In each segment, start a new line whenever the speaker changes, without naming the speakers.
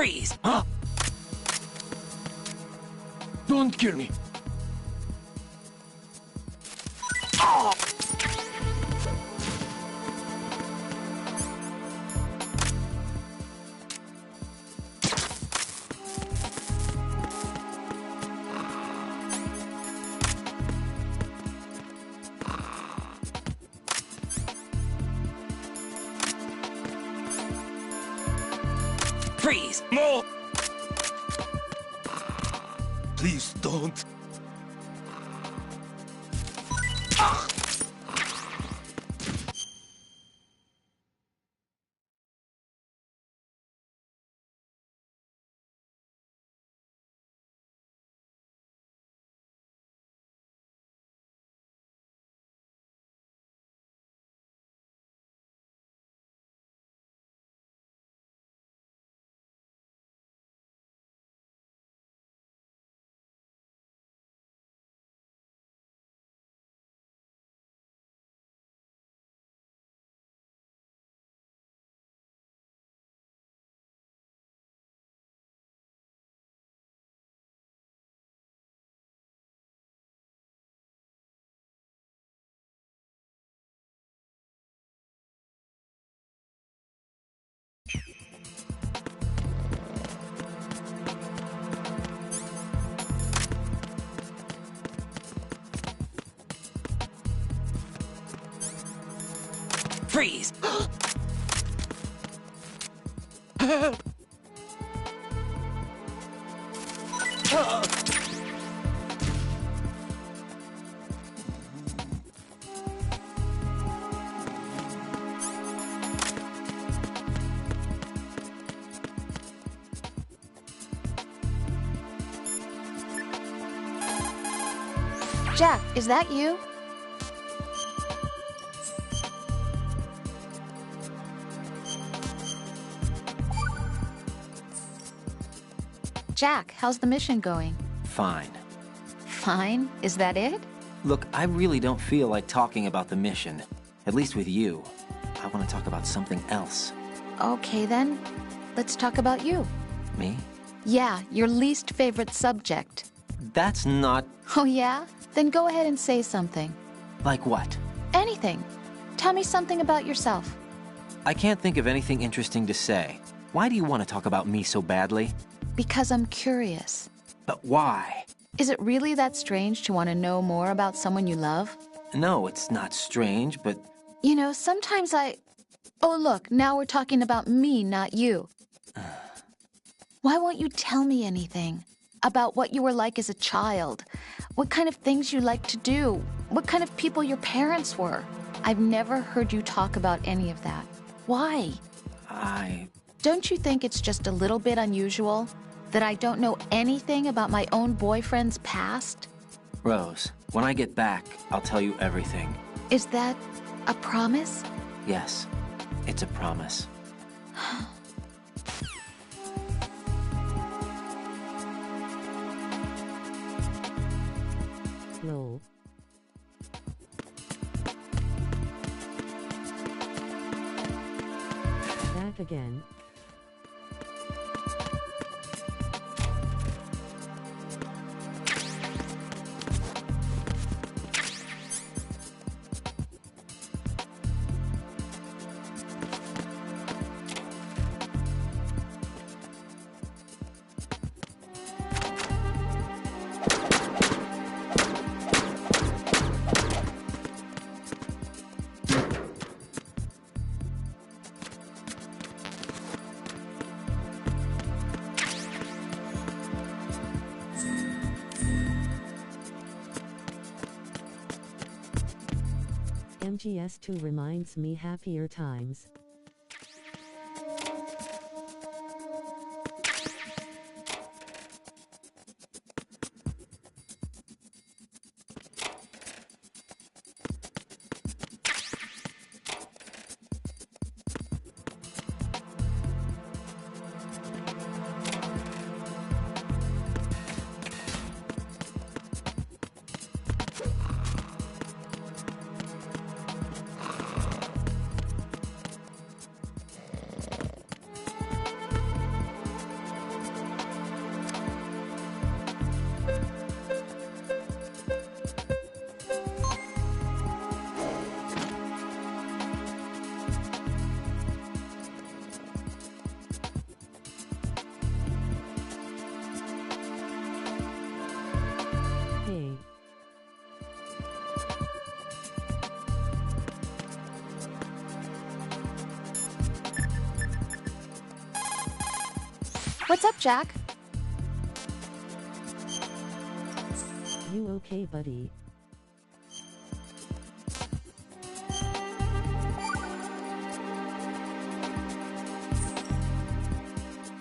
Freeze!
Huh? Don't kill me.
Oh! Freeze!
No! Please don't.
Freeze!
Jack, is that you? Jack, how's the mission going?
Fine.
Fine? Is that it?
Look, I really don't feel like talking about the mission. At least with you. I want to talk about something else.
Okay then, let's talk about you.
Me?
Yeah, your least favorite subject.
That's not...
Oh yeah? Then go ahead and say something.
Like what?
Anything. Tell me something about yourself.
I can't think of anything interesting to say. Why do you want to talk about me so badly?
Because I'm curious.
But why?
Is it really that strange to want to know more about someone you love?
No, it's not strange, but...
You know, sometimes Oh, look, now we're talking about me, not you. Why won't you tell me anything? About what you were like as a child? What kind of things you liked to do? What kind of people your parents were? I've never heard you talk about any of that. Why? Don't you think it's just a little bit unusual that I don't know anything about my own boyfriend's past?
Rose, when I get back, I'll tell you everything.
Is that a promise?
Yes, it's a promise.
No. Back again. MGS2 reminds me happier times.
What's up, Jack?
You okay, buddy?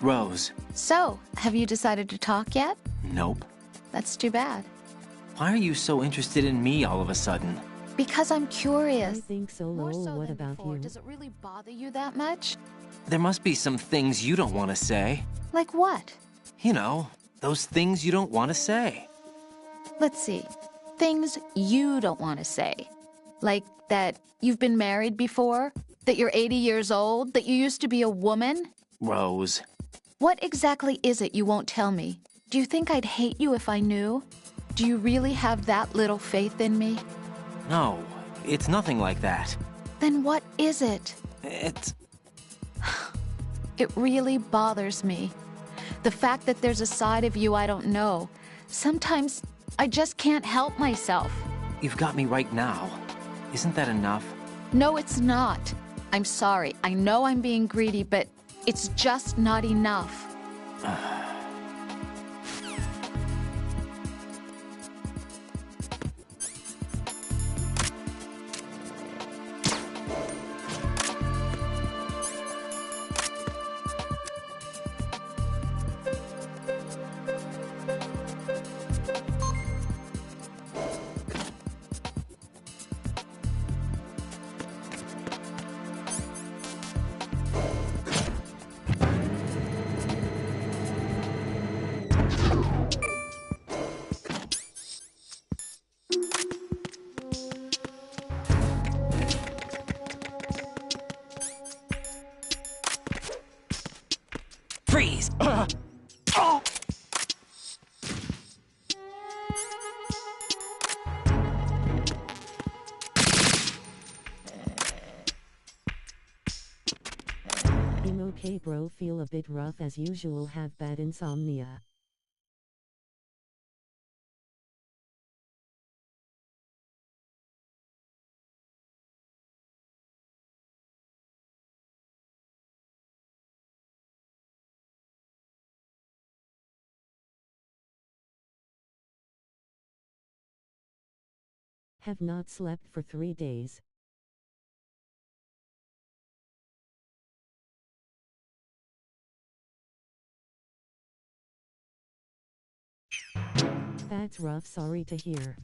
Rose.
So, have you decided to talk yet?
Nope.
That's too bad.
Why are you so interested in me all of a sudden?
Because I'm
I
curious.
think so.
More
Lol,
so
what
than
about
before.
you?
Does it really bother you that much?
There must be some things you don't want to say.
Like what?
You know, those things you don't want to say.
Let's see. Things you don't want to say. Like that you've been married before? That you're 80 years old? That you used to be a woman?
Rose.
What exactly is it you won't tell me? Do you think I'd hate you if I knew? Do you really have that little faith in me?
No, it's nothing like that.
Then what is it?
It's...
It really bothers me. The fact that there's a side of you I don't know. Sometimes I just can't help myself.
You've got me right now. Isn't that enough?
No, it's not. I'm sorry. I know I'm being greedy, but it's just not enough.
Freeze!
I'm okay, bro. Feel a bit rough as usual. Have bad insomnia. Have not slept for 3 days. That's rough, sorry to hear.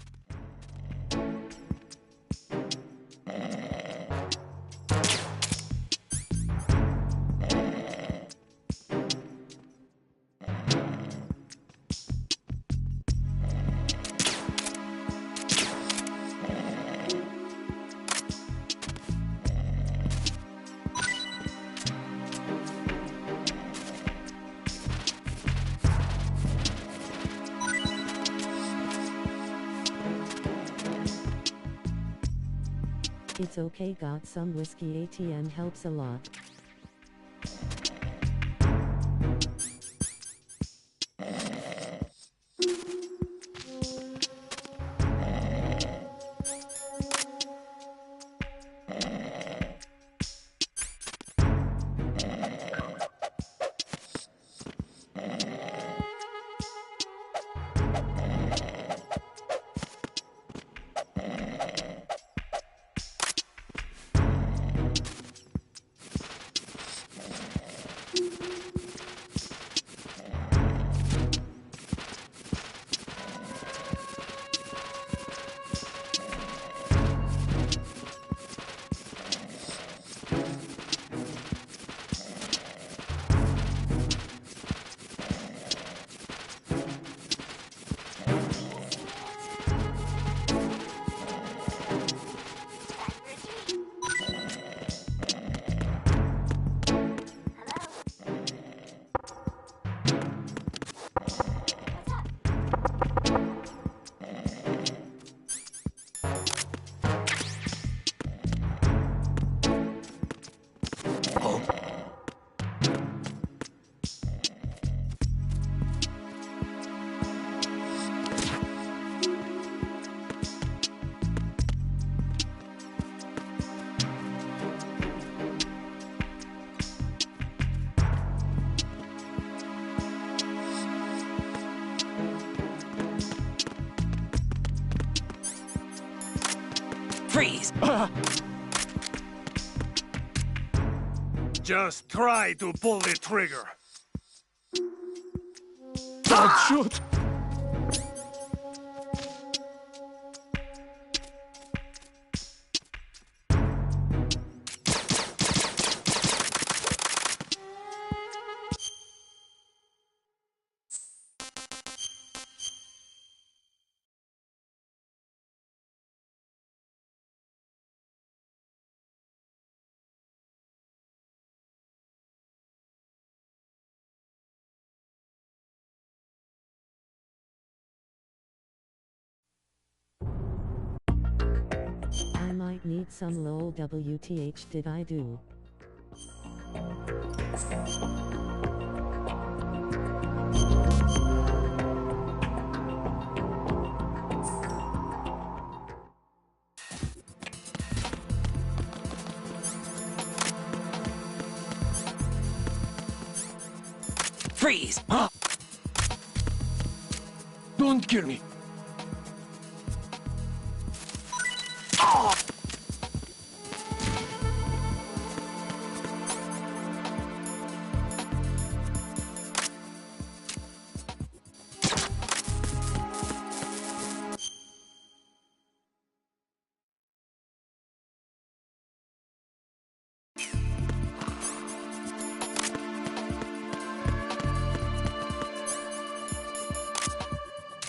It's okay, got some whiskey. ATM helps a lot.
Freeze!
Just try to pull the trigger. Don't shoot!
I might need some lol WTH did I do?
Freeze!
Don't kill me.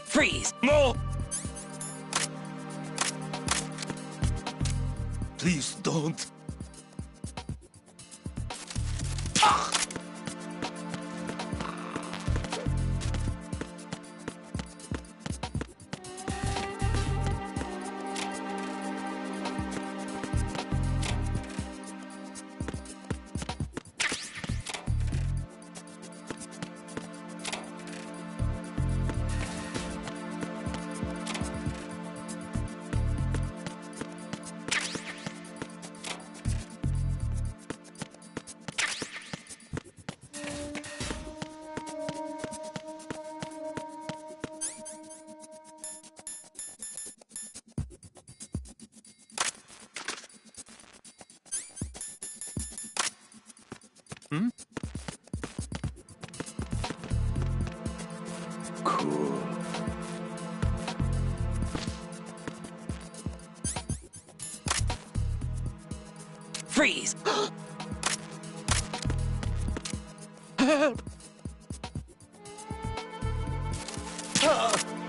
Freeze!
No! Please don't. Cool.
Freeze!
Help!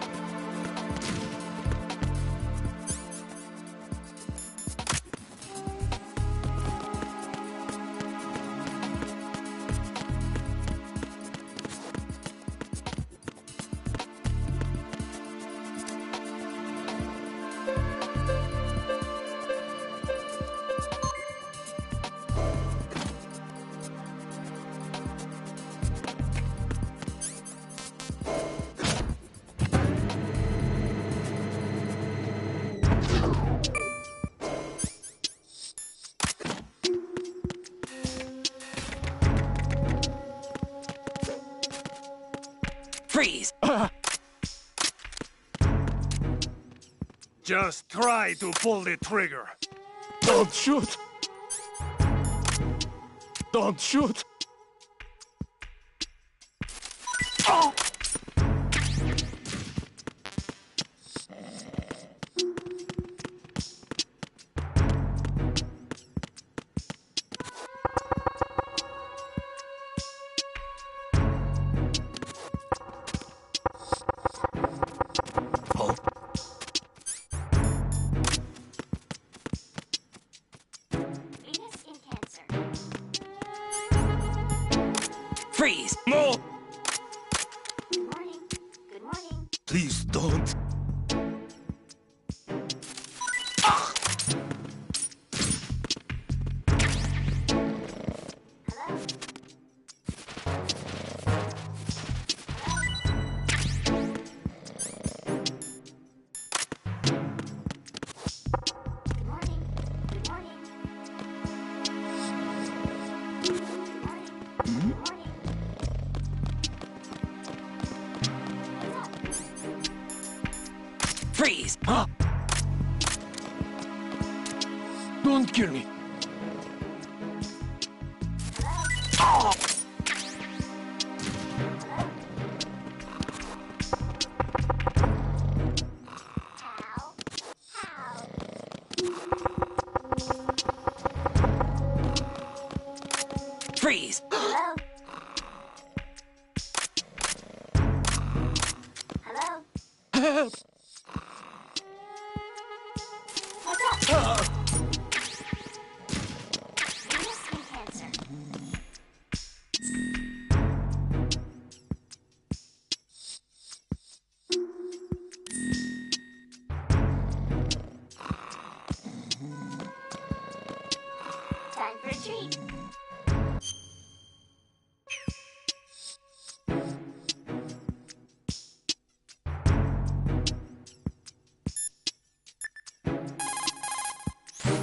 Freeze!
Just try to pull the trigger. Don't shoot! Don't shoot! Oh! Oh.
Venus in Cancer.
Freeze!
No!
Good morning. Good morning.
Please don't.
Hello? Good morning. Good morning. Good morning. Good morning. What's up?
Freeze!
Don't kill me.
How? How?
Freeze!
Hello? Hello? What's up? Venus in Cancer. Time for a treat.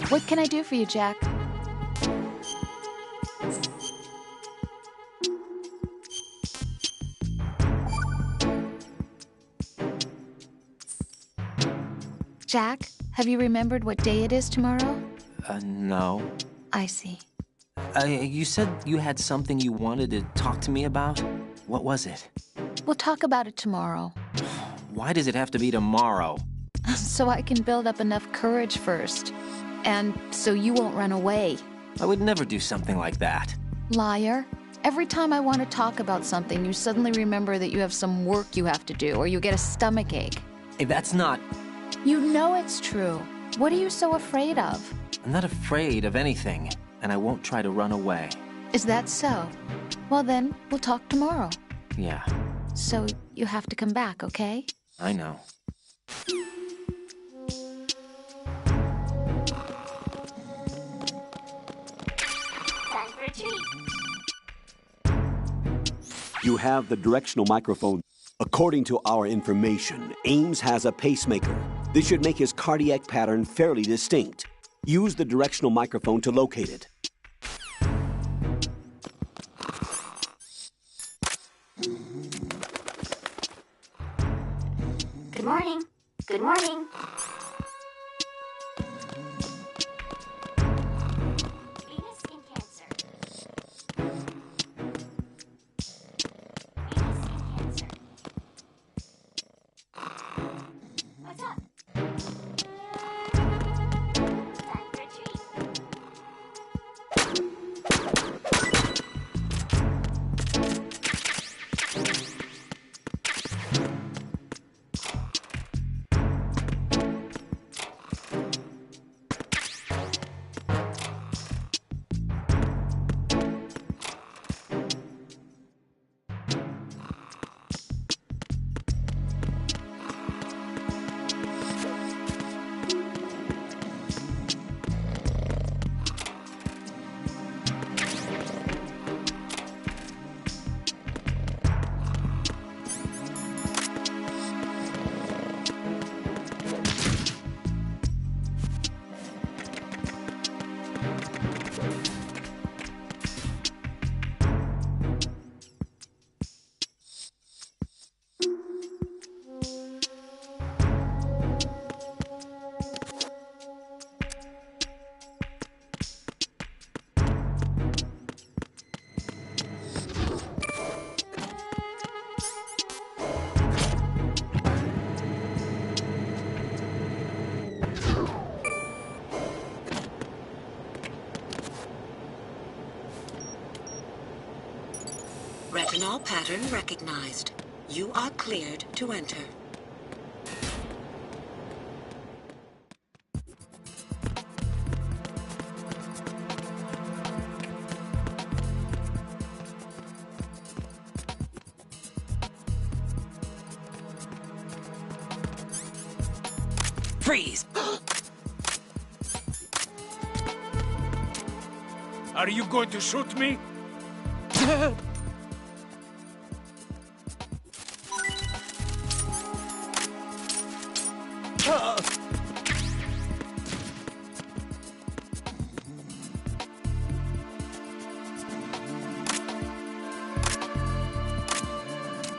What can I do for you, Jack? Jack, have you remembered what day it is tomorrow?
No.
I see.
You said you had something you wanted to talk to me about? What was it?
We'll talk about it tomorrow.
Why does it have to be tomorrow?
So I can build up enough courage first. And so you won't run away.
I would never do something like that.
Liar. Every time I want to talk about something, you suddenly remember that you have some work you have to do, or you get a stomachache.
Hey, that's not...
You know it's true. What are you so afraid of?
I'm not afraid of anything, and I won't try to run away.
Is that so? Well then, we'll talk tomorrow.
Yeah,
So you have to come back, okay?
I know.
Time for a treat.
You have the directional microphone. According to our information, Ames has a pacemaker. This should make his cardiac pattern fairly distinct. Use the directional microphone to locate it.
Good morning. Good morning. Venus in Cancer. Venus in Cancer. What's up? Time for a treat.
Retinol pattern recognized. You are cleared to enter.
Freeze!
Are you going to shoot me?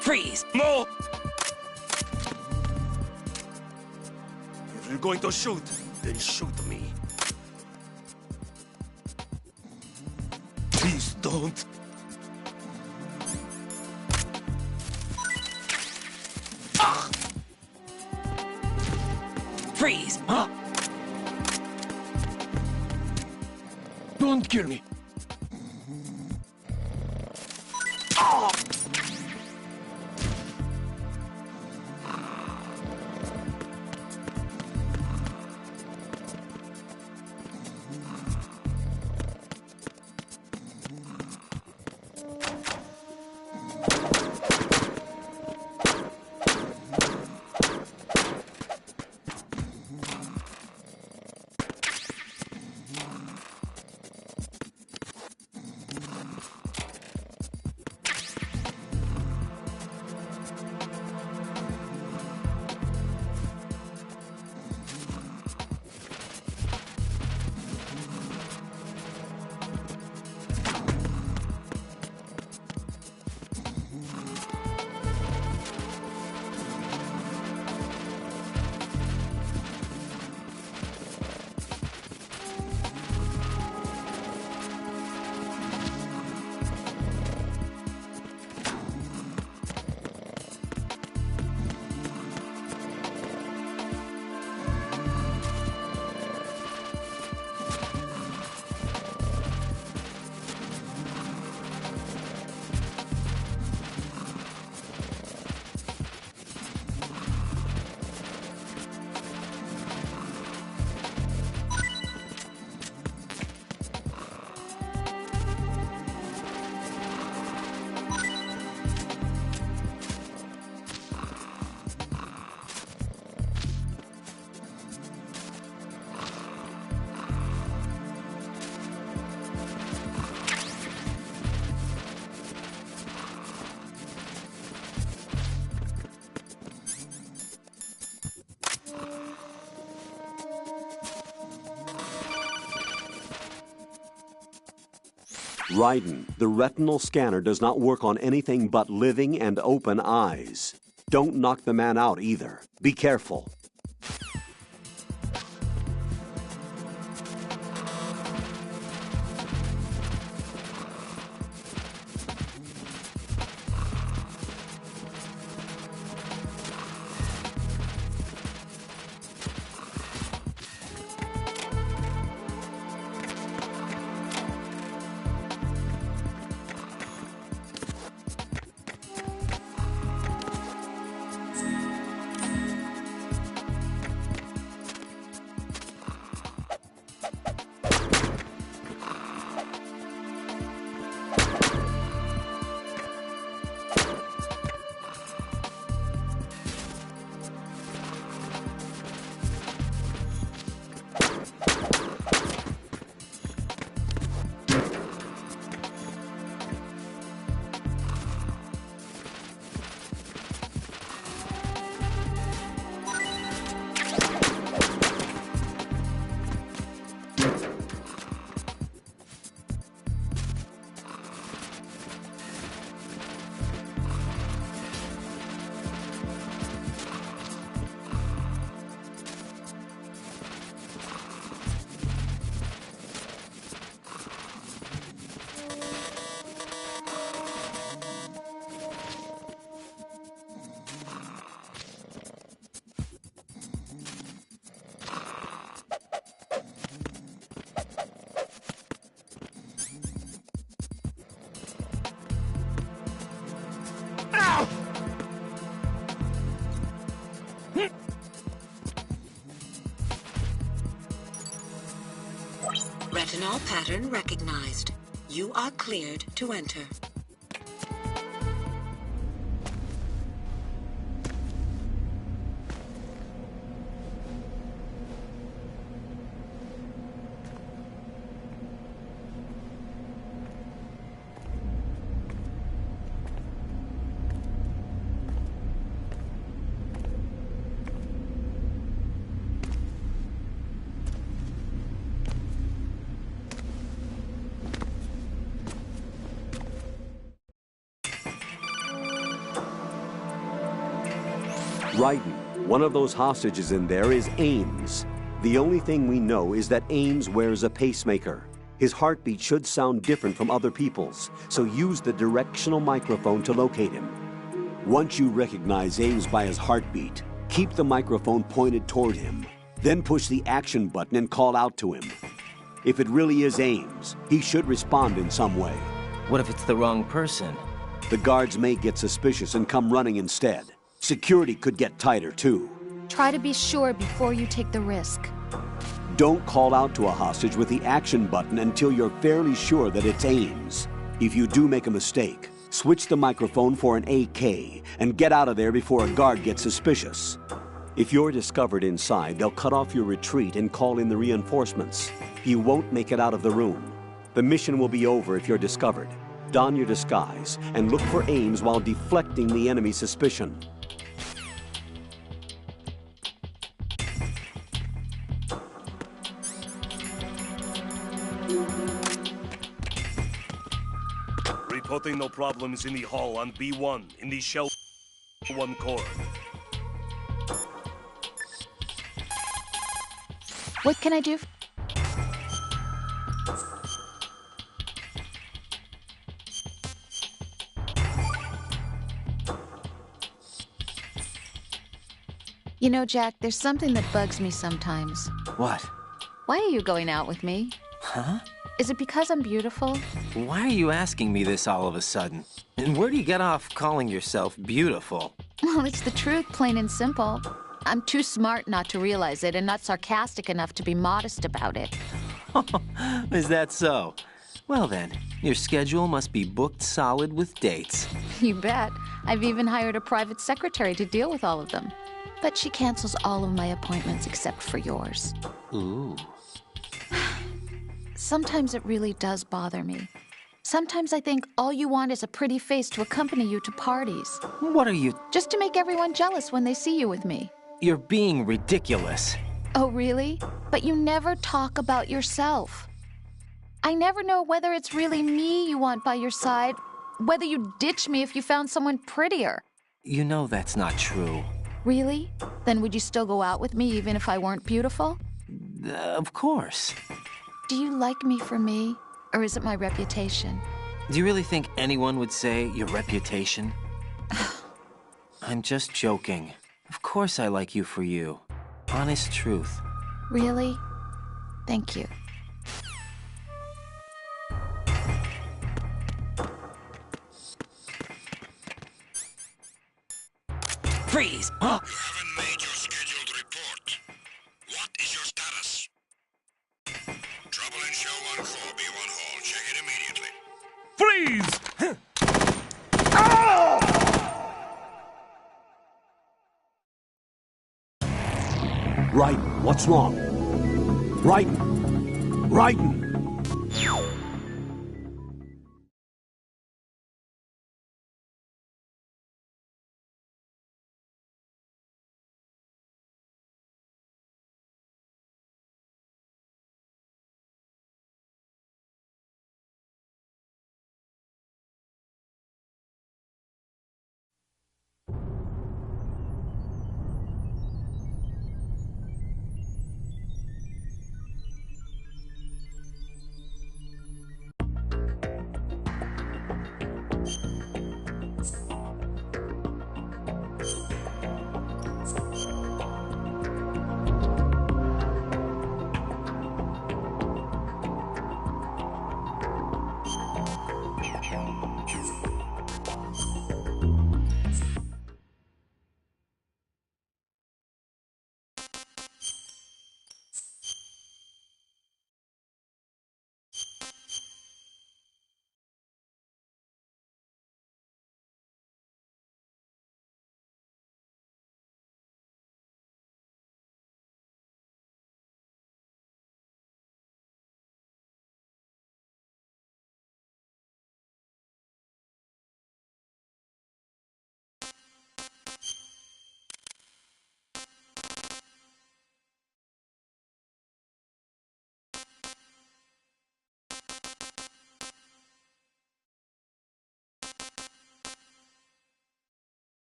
Freeze!
No! If you're going to shoot, then shoot me. Don't.
Freeze! Huh?
Don't kill me.
Raiden, the retinal scanner does not work on anything but living and open eyes. Don't knock the man out either. Be careful.
Retinol pattern recognized. You are cleared to enter.
Raiden, one of those hostages in there is Ames. The only thing we know is that Ames wears a pacemaker. His heartbeat should sound different from other people's, so use the directional microphone to locate him. Once you recognize Ames by his heartbeat, keep the microphone pointed toward him. Then push the action button and call out to him. If it really is Ames, he should respond in some way.
What if it's the wrong person?
The guards may get suspicious and come running instead. Security could get tighter, too.
Try to be sure before you take the risk.
Don't call out to a hostage with the action button until you're fairly sure that it's Ames. If you do make a mistake, switch the microphone for an AK and get out of there before a guard gets suspicious. If you're discovered inside, they'll cut off your retreat and call in the reinforcements. You won't make it out of the room. The mission will be over if you're discovered. Don your disguise and look for Ames while deflecting the enemy's suspicion.
Reporting no problems in the hall on B1 in the Shell 1 core.
What can I do? You know, Jack, there's something that bugs me sometimes.
What?
Why are you going out with me?
Huh?
Is it because I'm beautiful?
Why are you asking me this all of a sudden? And where do you get off calling yourself beautiful?
Well, it's the truth, plain and simple. I'm too smart not to realize it and not sarcastic enough to be modest about it.
Is that so? Well then, your schedule must be booked solid with dates.
You bet. I've even hired a private secretary to deal with all of them. But she cancels all of my appointments except for yours.
Ooh.
Sometimes it really does bother me. Sometimes I think all you want is a pretty face to accompany you to parties.
What are you...
Just to make everyone jealous when they see you with me.
You're being ridiculous.
Oh, really? But you never talk about yourself. I never know whether it's really me you want by your side, whether you'd ditch me if you found someone prettier.
You know that's not true.
Really? Then would you still go out with me even if I weren't beautiful?
Of course.
Do you like me for me, or is it my reputation?
Do you really think anyone would say your reputation? I'm just joking. Of course I like you for you. Honest truth.
Really? Thank you.
Freeze!
You haven't made your scheduled report. What is your status? Trouble in Show 1 core, B1 hall. Check it immediately.
Freeze!
Right, what's wrong? Raiden! Raiden!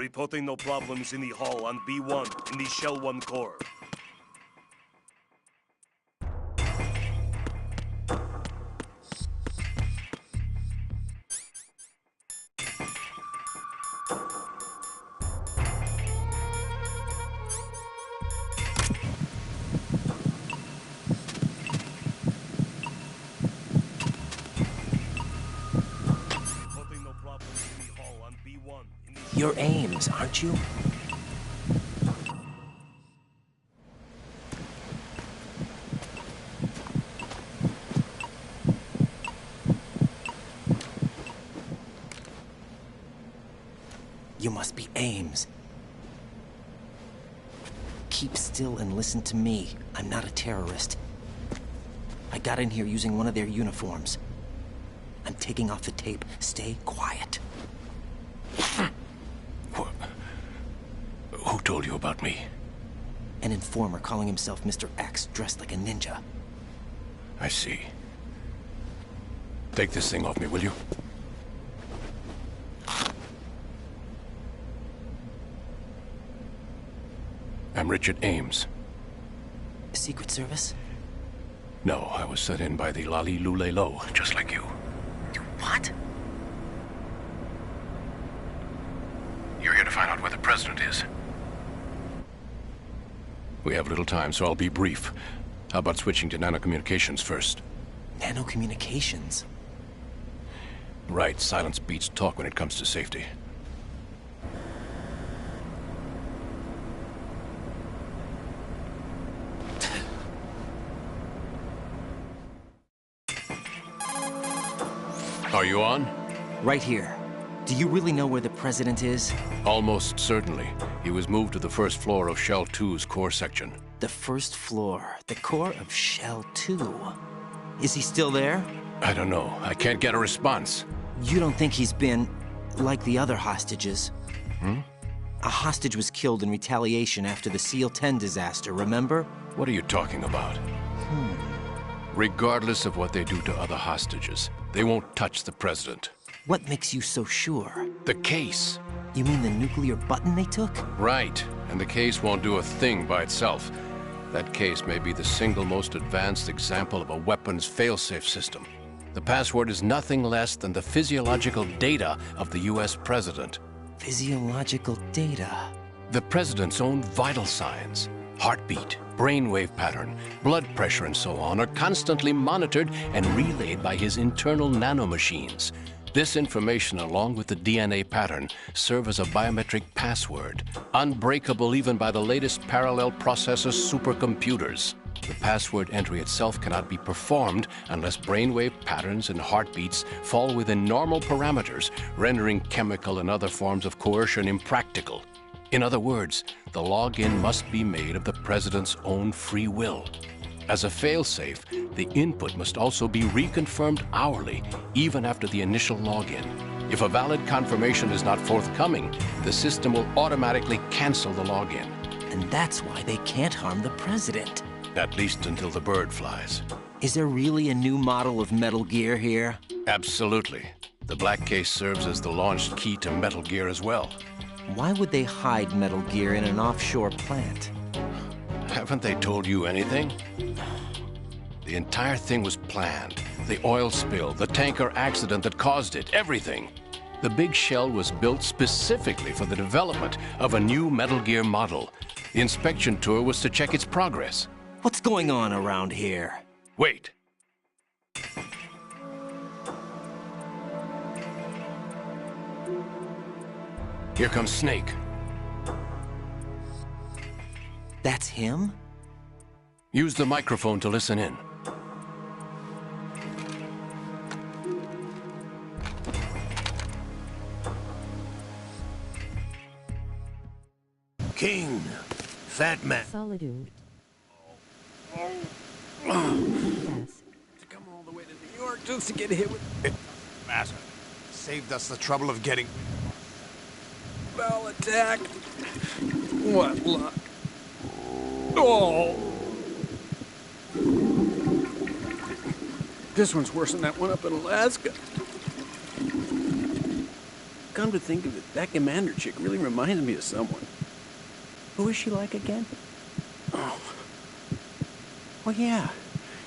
Reporting no problems in the hall on B1 in the Shell 1 core. Reporting no problems in the hall on B1 in the
You're Ames, aren't you? You must be Ames. Keep still and listen to me. I'm not a terrorist. I got in here using one of their uniforms. I'm taking off the tape. Stay quiet.
Who told you about me?
An informer calling himself Mr. X, dressed like a ninja.
I see. Take this thing off me, will you? I'm Richard Ames.
Secret Service?
No, I was sent in by the Lali Lule Lo, just like you.
What?
You're here to find out where the president is. We have little time, so I'll be brief. How about switching to nanocommunications first?
Nanocommunications?
Right, silence beats talk when it comes to safety. Are you on?
Right here. Do you really know where the president is?
Almost certainly. He was moved to the first floor of Shell 2's core section.
The first floor. The core of Shell 2. Is he still there?
I don't know. I can't get a response.
You don't think he's been like the other hostages? A hostage was killed in retaliation after the SEAL 10 disaster, remember?
What are you talking about? Regardless of what they do to other hostages, they won't touch the president.
What makes you so sure?
The case.
You mean the nuclear button they took?
Right. And the case won't do a thing by itself. That case may be the single most advanced example of a weapons failsafe system. The password is nothing less than the physiological data of the US president.
Physiological data?
The president's own vital signs, heartbeat, brainwave pattern, blood pressure, and so on, are constantly monitored and relayed by his internal nanomachines. This information, along with the DNA pattern, serve as a biometric password, unbreakable even by the latest parallel processor supercomputers. The password entry itself cannot be performed unless brainwave patterns and heartbeats fall within normal parameters, rendering chemical and other forms of coercion impractical. In other words, the login must be made of the president's own free will. As a failsafe, the input must also be reconfirmed hourly, even after the initial login. If a valid confirmation is not forthcoming, the system will automatically cancel the login.
And that's why they can't harm the president.
At least until the bird flies.
Is there really a new model of Metal Gear here?
Absolutely. The black case serves as the launch key to Metal Gear as well.
Why would they hide Metal Gear in an offshore plant?
Haven't they told you anything? The entire thing was planned. The oil spill, the tanker accident that caused it, everything. The big shell was built specifically for the development of a new Metal Gear model. The inspection tour was to check its progress.
What's going on around here?
Wait. Here comes Snake.
That's him?
Use the microphone to listen in.
King, fat man.
Solitude.
To
Yes.
come all the way to New York just to get hit with matter. Saved us the trouble of getting bell attacked. What luck. Oh. This one's worse than that one up in Alaska.
Come to think of it, that commander chick really reminds me of someone. Who is she like again? Oh. Well, yeah.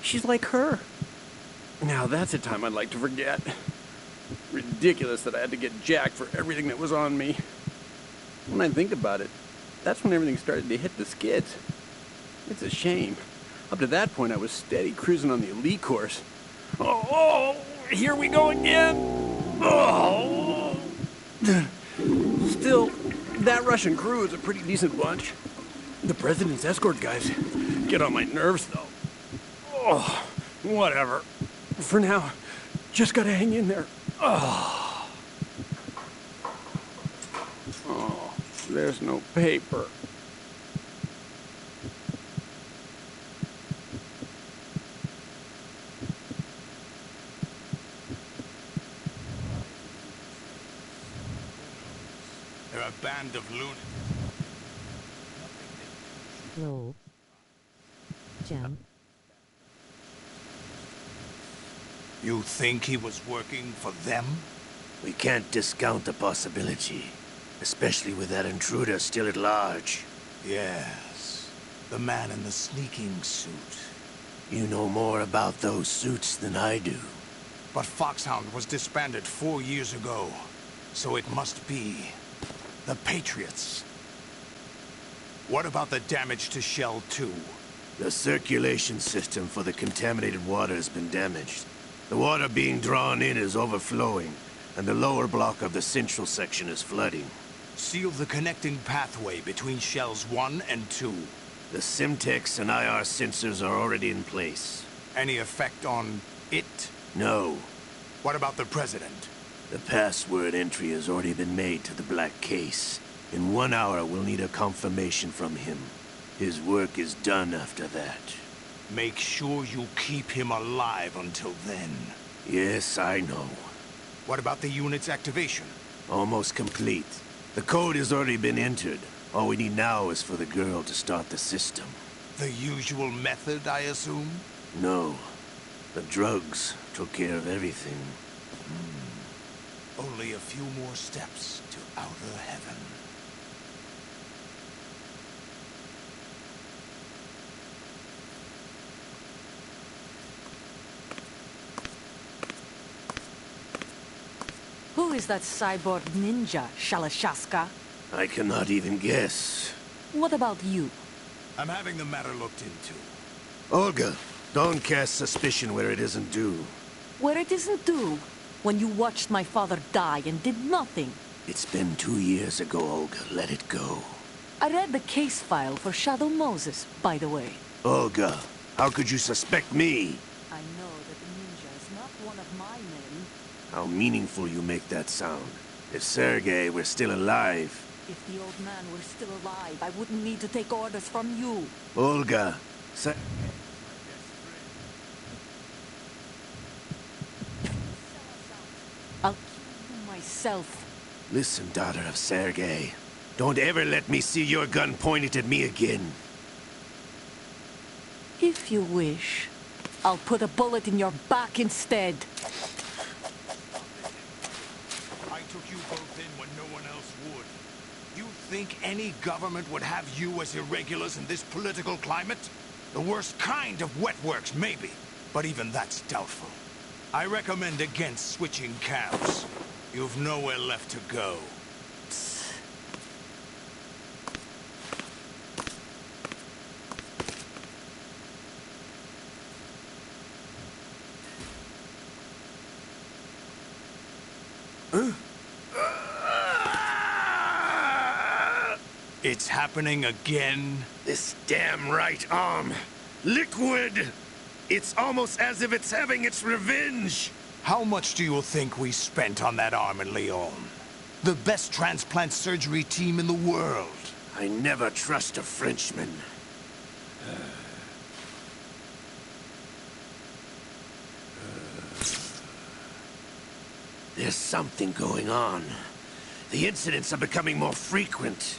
She's like her. Now that's a time I'd like to forget. Ridiculous that I had to get jacked for everything that was on me. When I think about it, that's when everything started to hit the skids. It's a shame. Up to that point, I was steady cruising on the elite course. Oh, here we go again! Oh! Still, that Russian crew is a pretty decent bunch. The president's escort guys get on my nerves, though. Oh, whatever. For now, just gotta hang in there. Oh, there's no paper.
They're a band of lunatics.
Roll. Jump.
You think he was working for them?
We can't discount the possibility, especially with that intruder still at large.
Yes. The man in the sneaking suit.
You know more about those suits than I do.
But Foxhound was disbanded 4 years ago, so it must be the Patriots. What about the damage to Shell 2?
The circulation system for the contaminated water has been damaged. The water being drawn in is overflowing, and the lower block of the central section is flooding.
Seal the connecting pathway between Shells 1 and 2.
The Simtex and IR sensors are already in place.
Any effect on it?
No.
What about the President?
The password entry has already been made to the black case. In 1 hour, we'll need a confirmation from him. His work is done after that.
Make sure you keep him alive until then.
Yes, I know.
What about the unit's activation?
Almost complete. The code has already been entered. All we need now is for the girl to start the system.
The usual method, I assume?
No. The drugs took care of everything.
Only a few more steps to outer heaven.
Who is that cyborg ninja, Shalashaska?
I cannot even guess.
What about you?
I'm having the matter looked into.
Olga, don't cast suspicion where it isn't due.
Where it isn't due? When you watched my father die and did nothing.
It's been 2 years ago, Olga. Let it go.
I read the case file for Shadow Moses, by the way.
Olga, how could you suspect me?
I know that the ninja is not one of my men.
How meaningful you make that sound. If Sergei were still alive...
If the old man were still alive, I wouldn't need to take orders from you.
Olga,
I'll kill you myself.
Listen, daughter of Sergei. Don't ever let me see your gun pointed at me again.
If you wish, I'll put a bullet in your back instead.
I took you both in when no one else would. You think any government would have you as irregulars in this political climate? The worst kind of wet works, maybe. But even that's doubtful. I recommend against switching camps. You've nowhere left to go. It's happening again?
This damn right arm. Liquid! It's almost as if it's having its revenge!
How much do you think we spent on that arm in Lyon? The best transplant surgery team in the world.
I never trust a Frenchman. There's something going on. The incidents are becoming more frequent.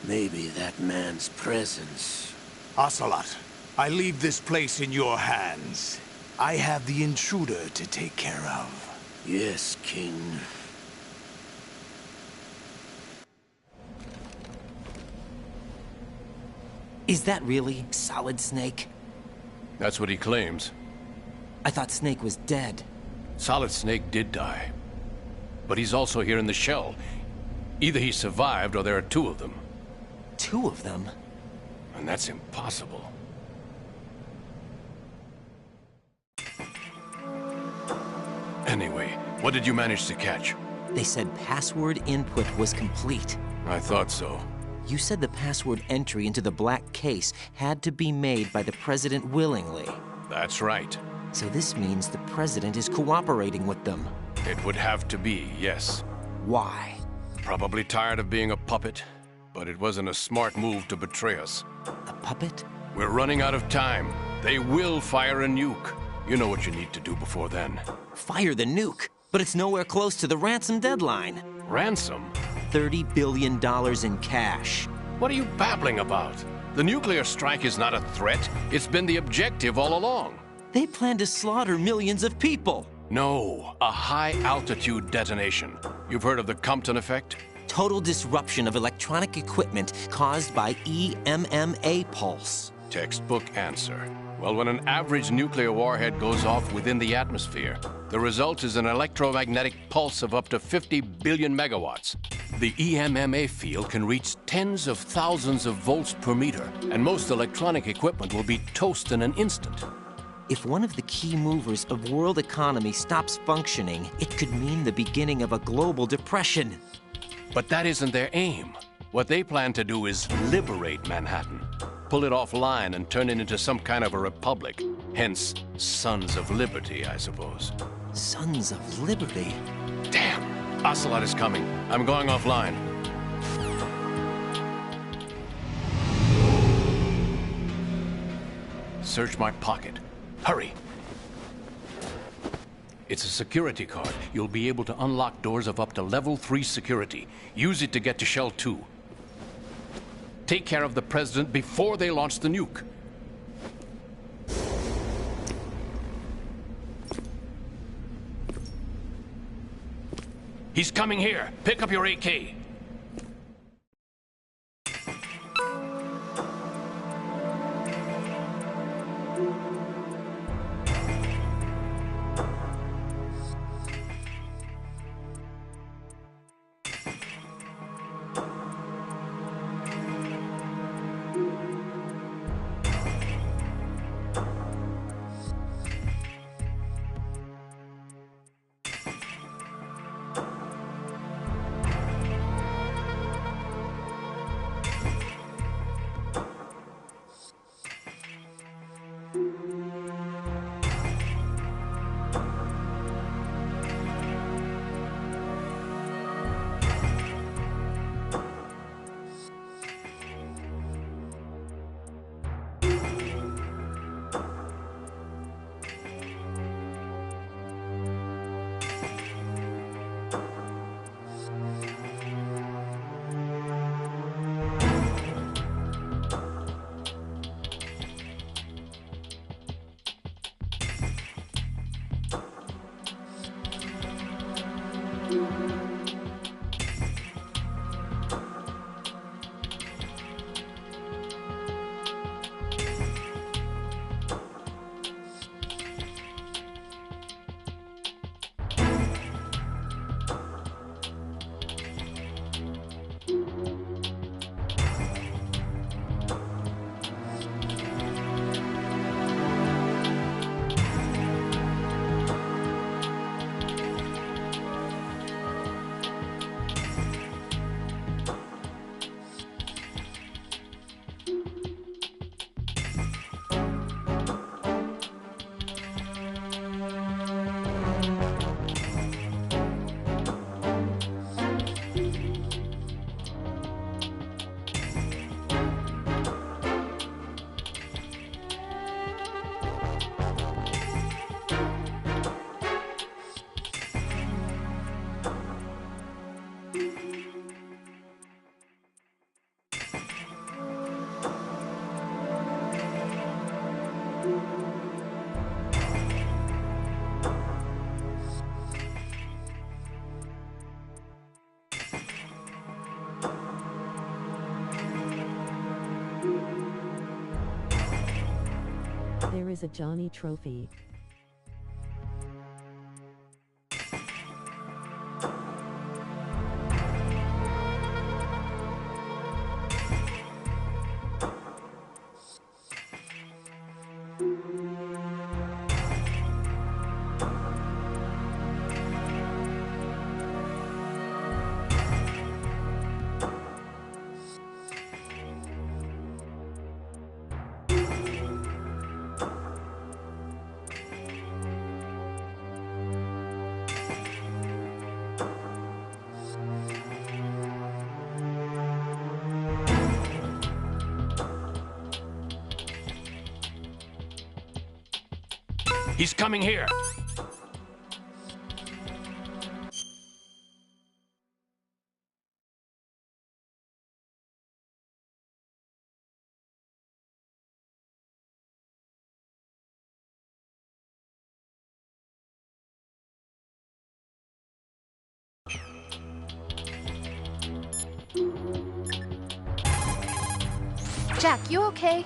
Maybe that man's presence.
Ocelot, I leave this place in your hands. I have the intruder to take care of.
Yes, King.
Is that really Solid Snake?
That's what he claims.
I thought Snake was dead.
Solid Snake did die. But he's also here in the shell. Either he survived or there are two of them.
Two of them?
And that's impossible. Anyway, what did you manage to catch?
They said password input was complete.
I thought so.
You said the password entry into the black case had to be made by the president willingly.
That's right.
So this means the president is cooperating with them.
It would have to be, yes.
Why?
Probably tired of being a puppet, but it wasn't a smart move to betray us.
A puppet?
We're running out of time. They will fire a nuke. You know what you need to do before then.
Fire the nuke? But it's nowhere close to the ransom deadline.
Ransom?
$30 billion in cash.
What are you babbling about? The nuclear strike is not a threat. It's been the objective all along.
They plan to slaughter millions of people.
No, a high-altitude detonation. You've heard of the Compton effect?
Total disruption of electronic equipment caused by EMMA pulse.
Textbook answer. Well, when an average nuclear warhead goes off within the atmosphere, the result is an electromagnetic pulse of up to 50 billion megawatts. The EMMA field can reach tens of thousands of volts per meter, and most electronic equipment will be toast in an instant.
If one of the key movers of world economy stops functioning, it could mean the beginning of a global depression.
But that isn't their aim. What they plan to do is liberate Manhattan. Pull it offline and turn it into some kind of a republic. Hence, Sons of Liberty, I suppose.
Sons of Liberty?
Damn! Ocelot is coming. I'm going offline. Search my pocket. Hurry! It's a security card. You'll be able to unlock doors of up to level 3 security. Use it to get to Shell 2. Take care of the president before they launch the nuke. He's coming here. Pick up your AK.
There is a Johnny trophy.
He's coming here.
Jack, you okay?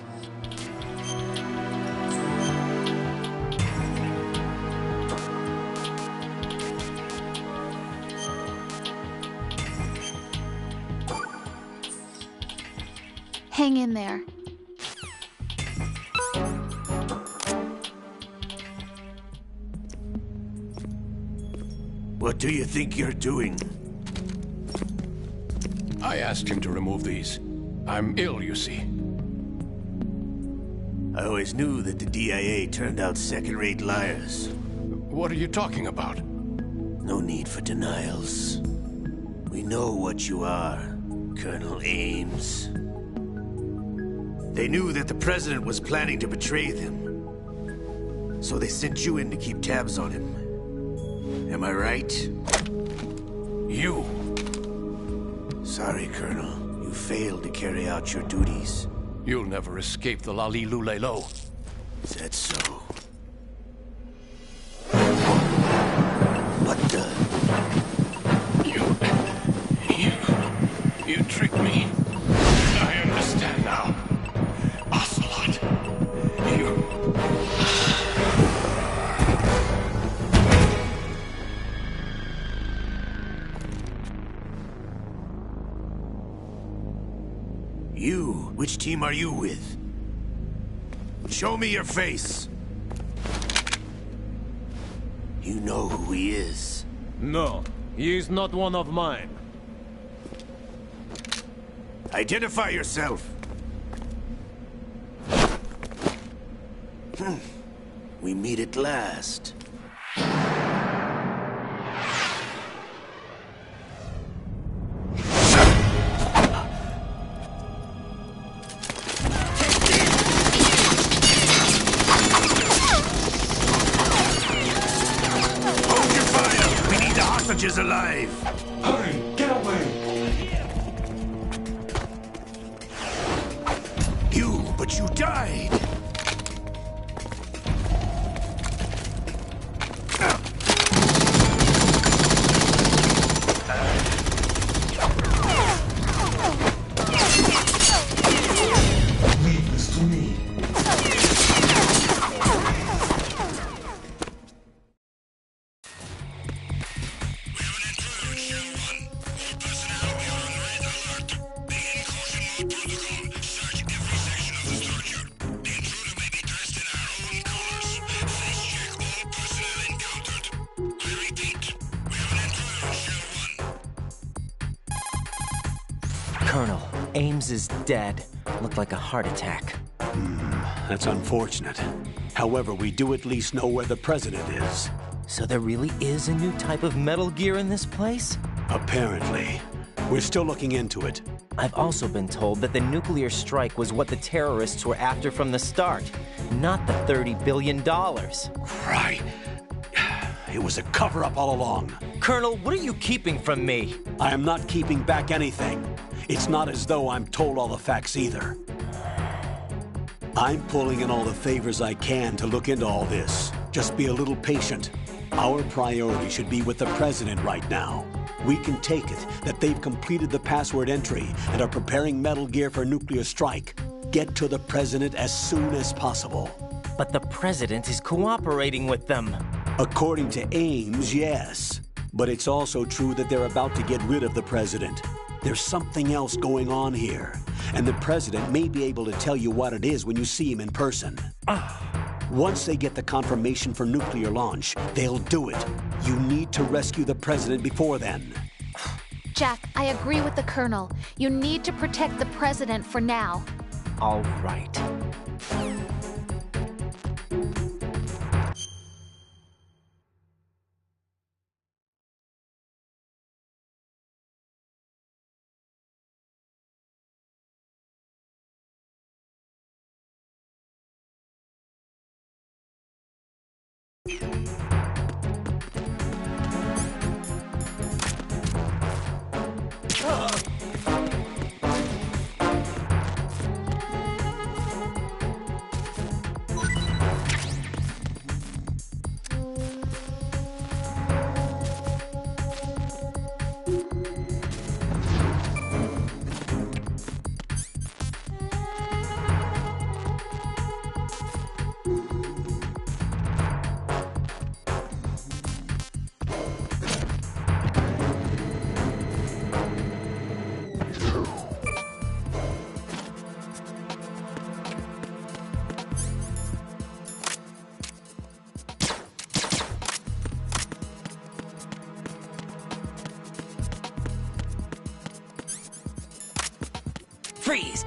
Hang in there.
What do you think you're doing?
I asked him to remove these. I'm ill, you see.
I always knew that the DIA turned out second-rate liars.
What are you talking about?
No need for denials. We know what you are, Colonel Ames. They knew that the president was planning to betray them. So they sent you in to keep tabs on him. Am I right?
You.
Sorry, Colonel. You failed to carry out your duties.
You'll never escape the Lalilulelo.
Is that so? What the?
You tricked me. I understand now. Ocelot.
You? Which team are you with? Show me your face. You know who he is.
No, he is not one of mine.
Identify yourself. We meet at last. Is alive.
Hurry, get away.
But you died.
Leave this to me.
Colonel, Ames is dead. Looked like a heart attack.
That's unfortunate. However, we do at least know where the president is.
So there really is a new type of Metal Gear in this place?
Apparently. We're still looking into it.
I've also been told that the nuclear strike was what the terrorists were after from the start, not the $30 billion.
Right. It was a cover-up all along.
Colonel, what are you keeping from me?
I am not keeping back anything. It's not as though I'm told all the facts either. I'm pulling in all the favors I can to look into all this. Just be a little patient. Our priority should be with the president right now. We can take it that they've completed the password entry and are preparing Metal Gear for nuclear strike. Get to the president as soon as possible.
but the president is cooperating with them.
According to Ames, yes. But it's also true that they're about to get rid of the president. There's something else going on here, and the president may be able to tell you what it is when you see him in person. Once they get the confirmation for nuclear launch, they'll do it. You need to rescue the president before then.
Jack, I agree with the Colonel. You need to protect the president for now.
All right.
Freeze!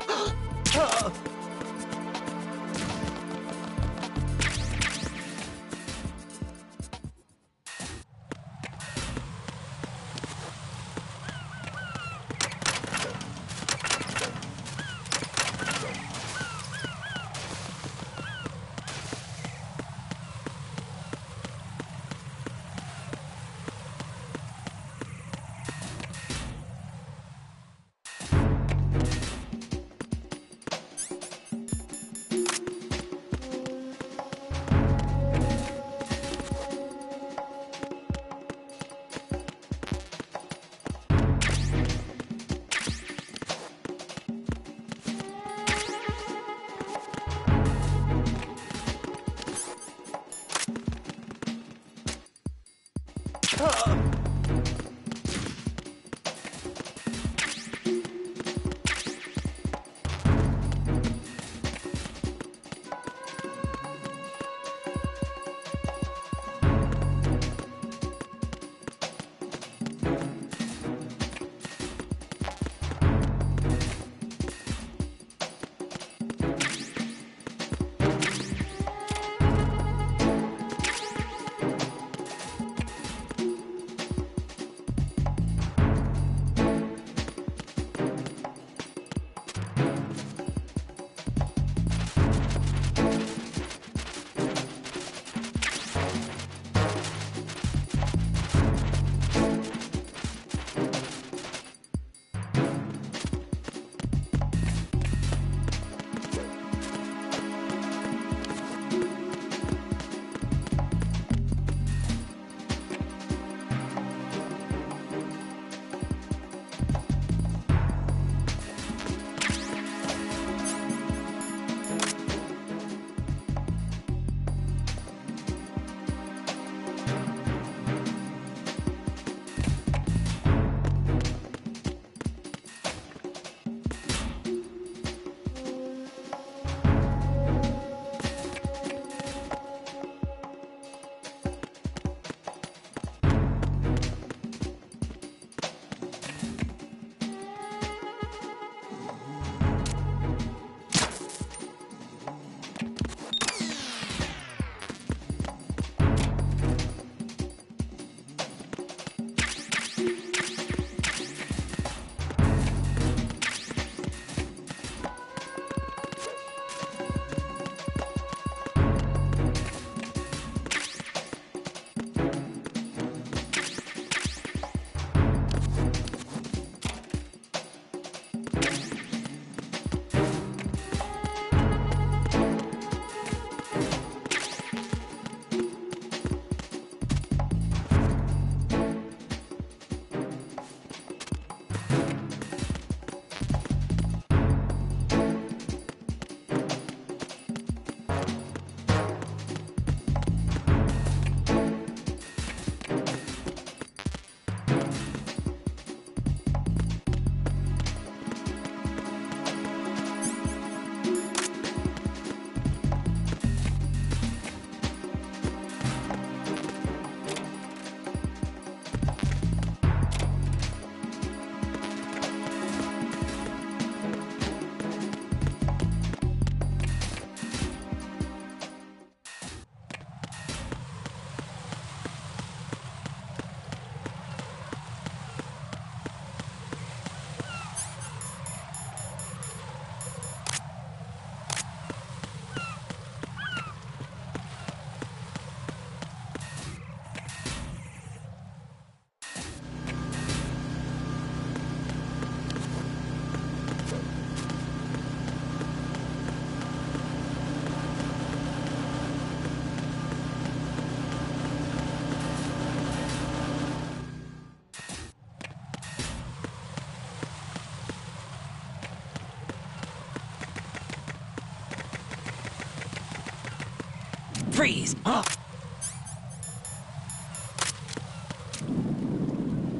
Freeze! Huh?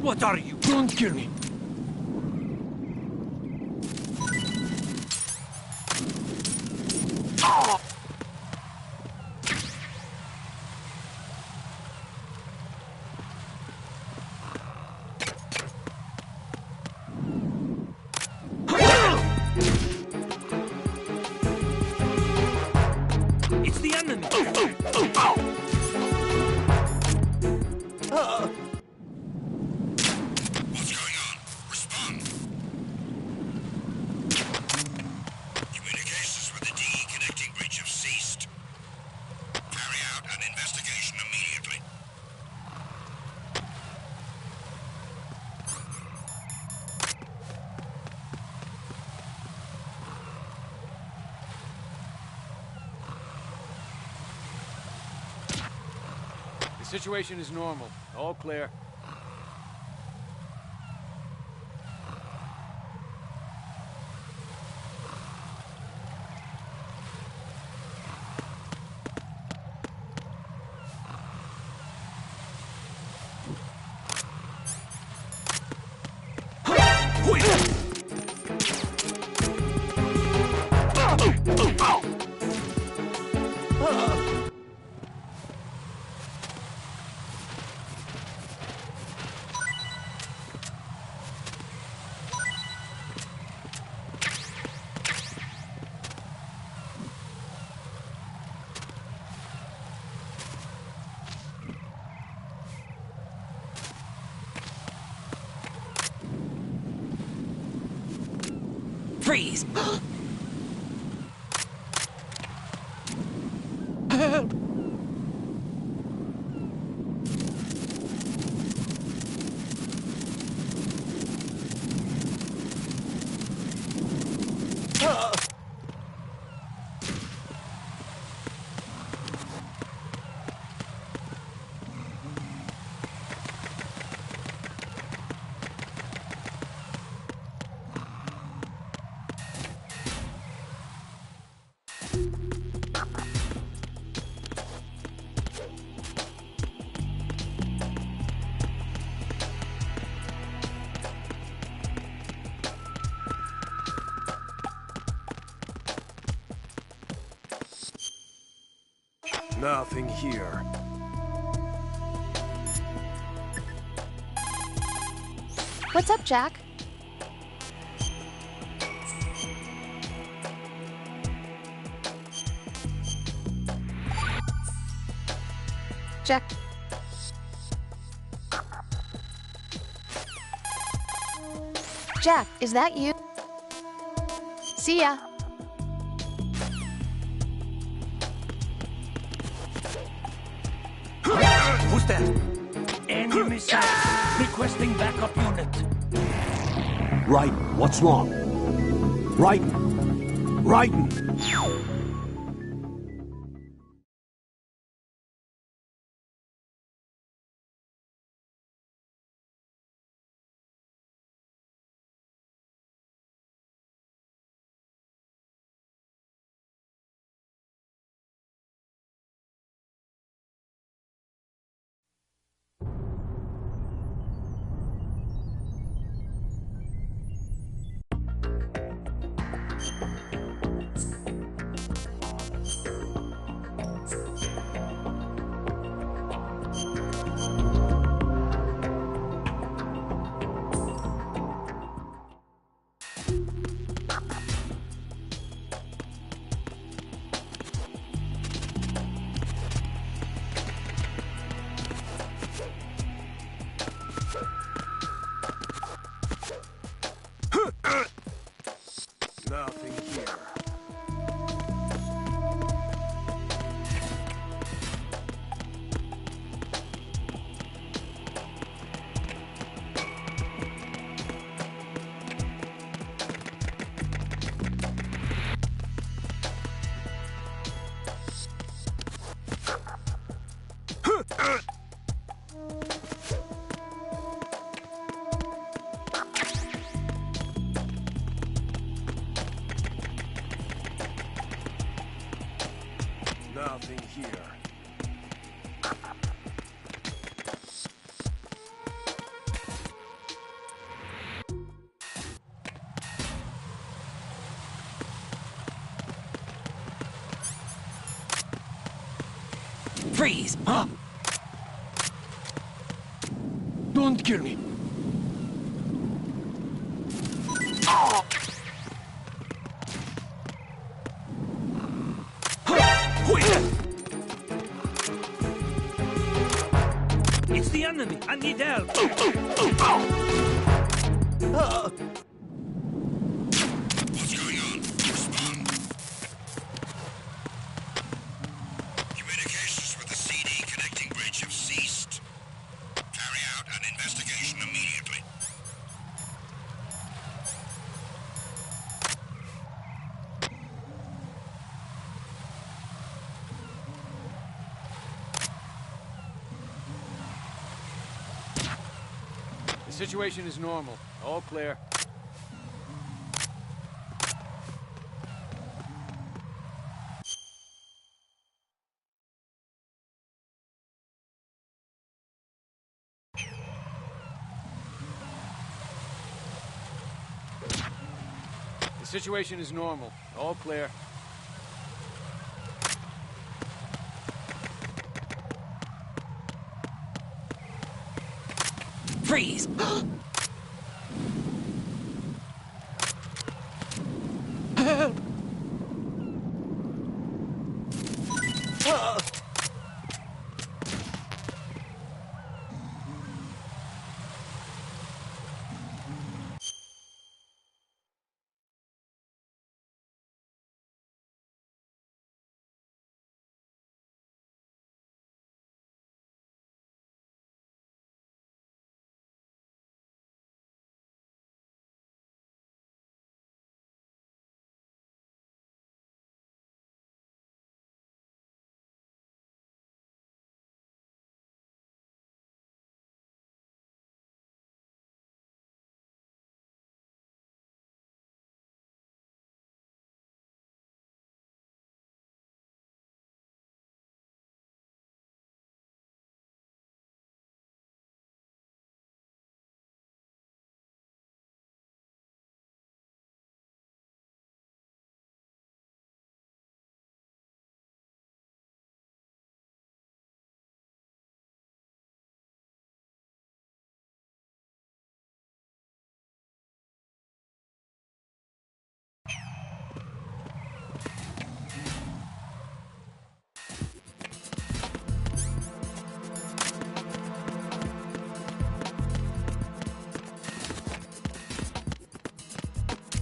What are you?
Don't kill me.
It's the enemy.
What's going on? Respond. Communications with the DE connecting breach have ceased. Carry out an investigation immediately.
The situation is normal. All clear.
Freeze!
Nothing here.
What's up, Jack? Jack. Jack, is that you? See ya.
Who's that? Enemy sighted. Requesting backup unit.
Right, what's wrong? Right, Raiden!
Nothing here. Nothing here. Freeze! Huh? Don't kill me!
It's the enemy! I need help!
What's going on? Respond. Communications with the CD connecting bridge have ceased. Carry out an investigation immediately.
The situation is normal. All clear. The situation is normal. All clear.
Freeze! Help!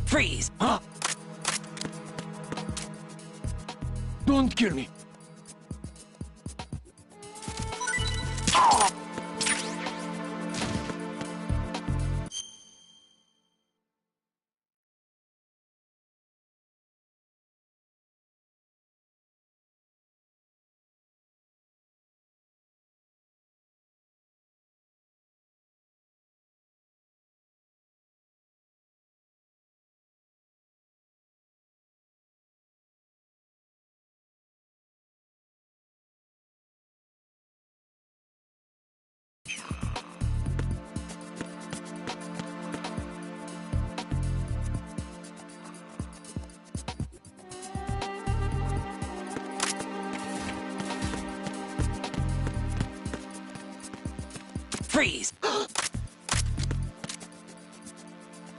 Freeze! Huh?
Don't kill me!
Freeze!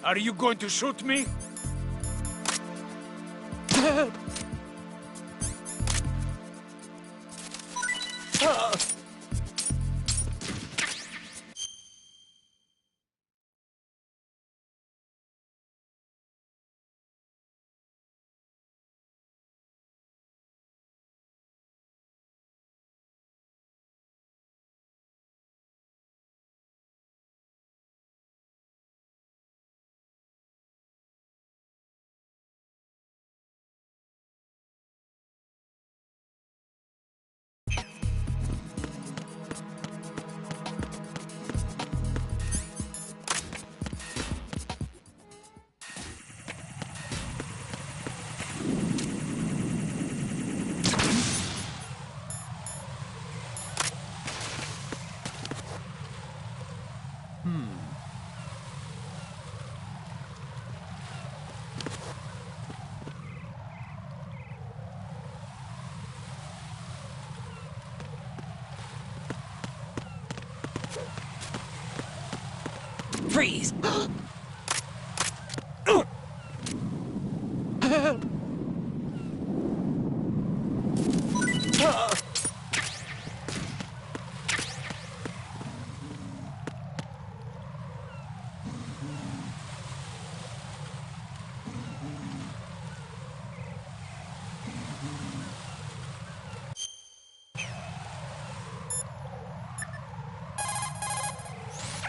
Are you going to shoot me?
Help! Freeze! Help!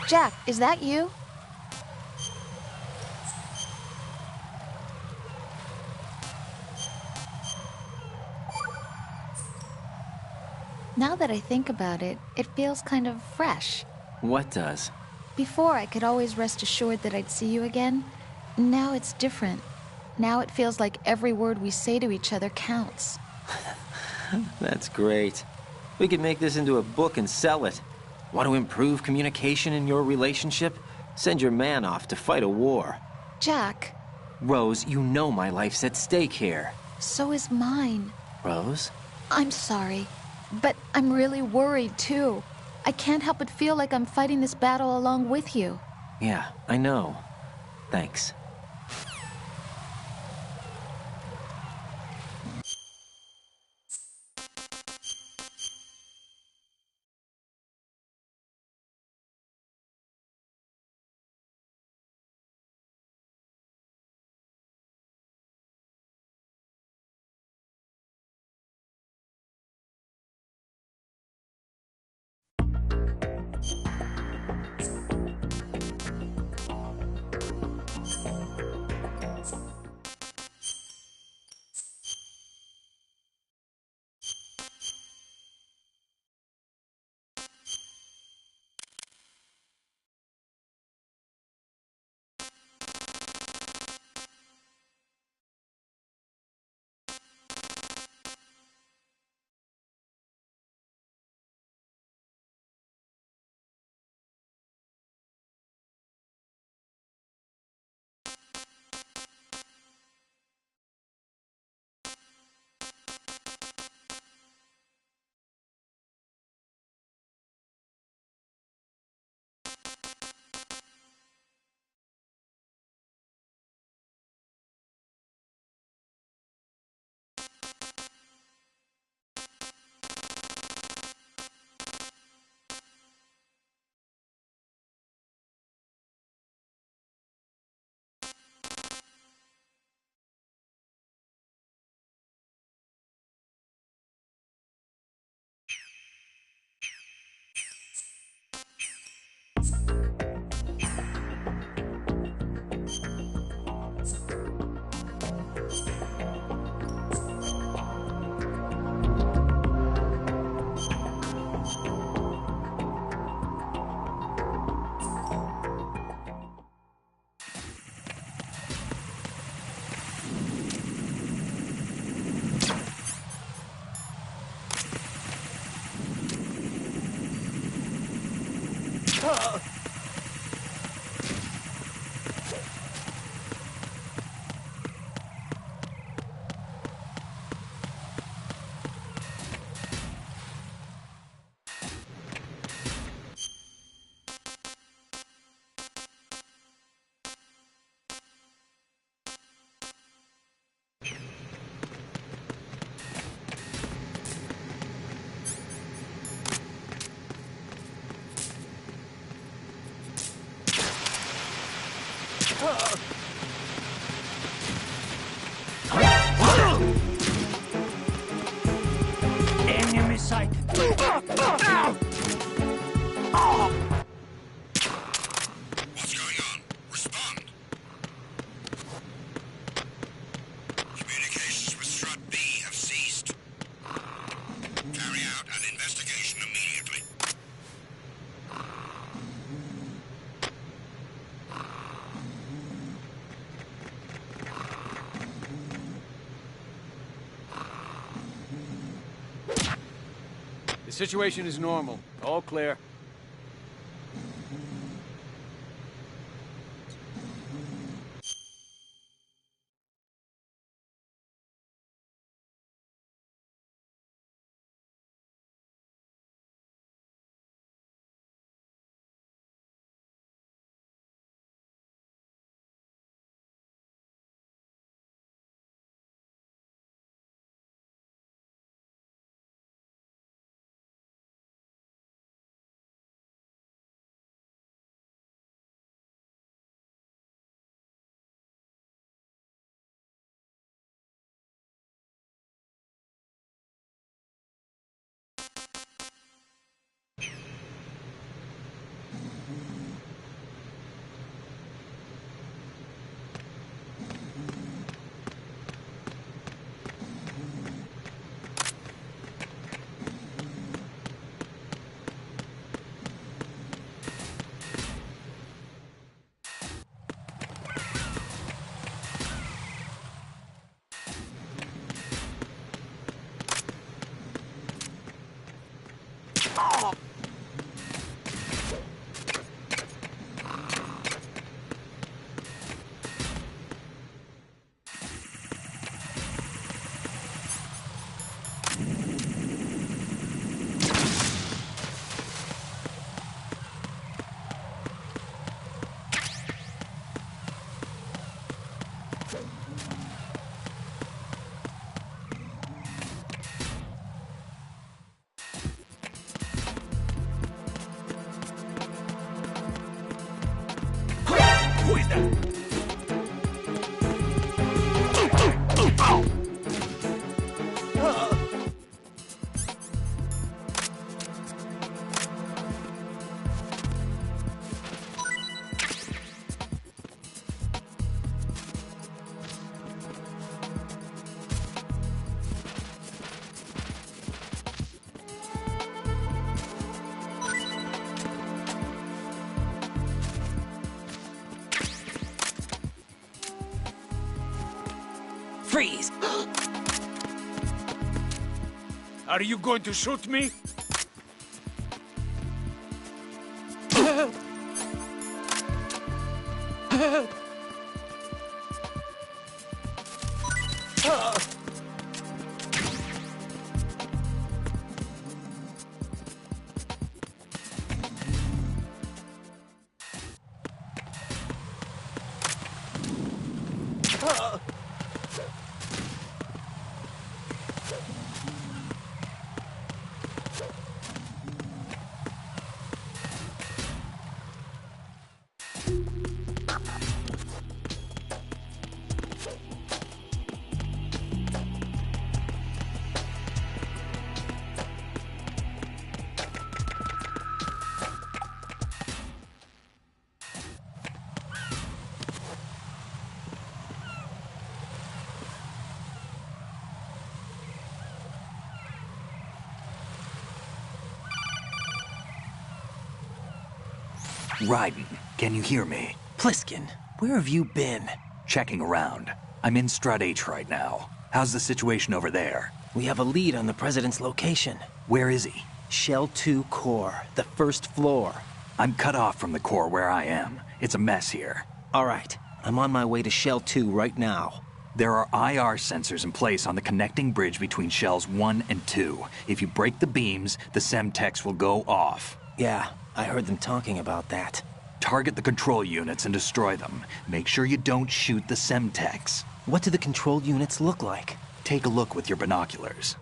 Jack, is that you? Now that I think about it, it feels kind of fresh.
What does?
Before, I could always rest assured that I'd see you again. Now it's different. Now it feels like every word we say to each other counts.
That's great. We could make this into a book and sell it. Want to improve communication in your relationship? Send your man off to fight a war.
Jack.
Rose, you know my life's at stake here.
So is mine.
Rose?
I'm sorry, but I'm really worried too. I can't help but feel like I'm fighting this battle along with you.
Yeah, I know. Thanks.
Enemy sighted.
What's going on? Respond. Communications with Strut B have ceased. Carry out an investigation immediately.
The situation is normal. All clear.
Who is that?
Freeze!
Are you going to shoot me?
Raiden, can you hear me? Pliskin, where have you been? Checking around. I'm in Strut H right now. How's the situation over there?
We have a lead on the President's location.
Where is he?
Shell 2 core, the first floor.
I'm cut off from the core where I am. It's a mess here.
All right, I'm on my way to Shell 2 right now.
There are IR sensors in place on the connecting bridge between Shells 1 and 2. If you break the beams, the Semtex will go off.
Yeah, I heard them talking about that.
Target the control units and destroy them. Make sure you don't shoot the Semtex.
What do the control units look like?
Take a look with your binoculars.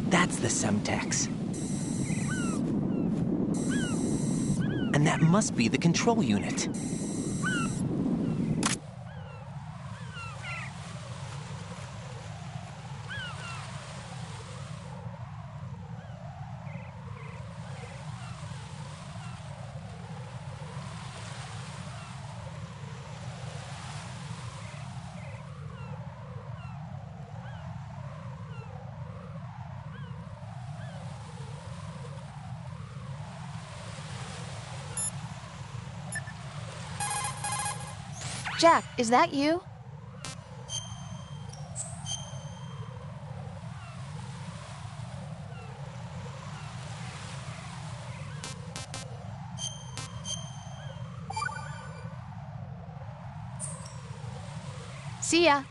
That's the Semtex. And that must be the control unit.
Jack, is that you? See ya.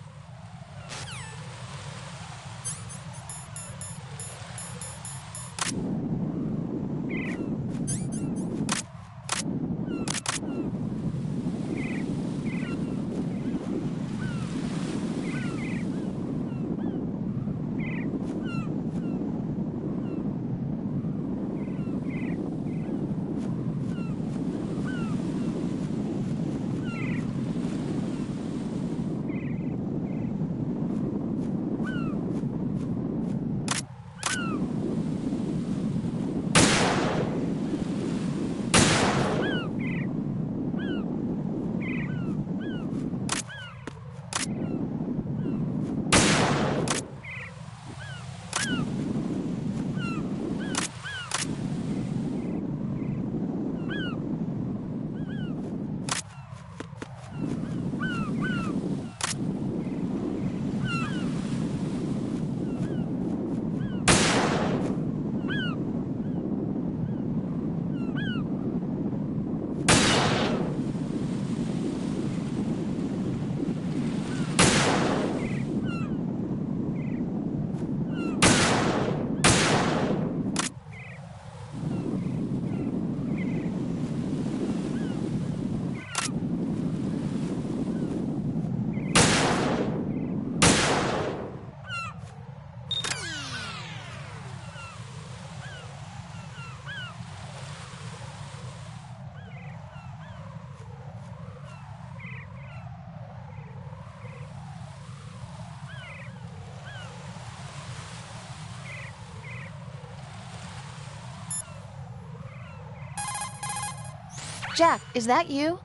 Jack, is that you?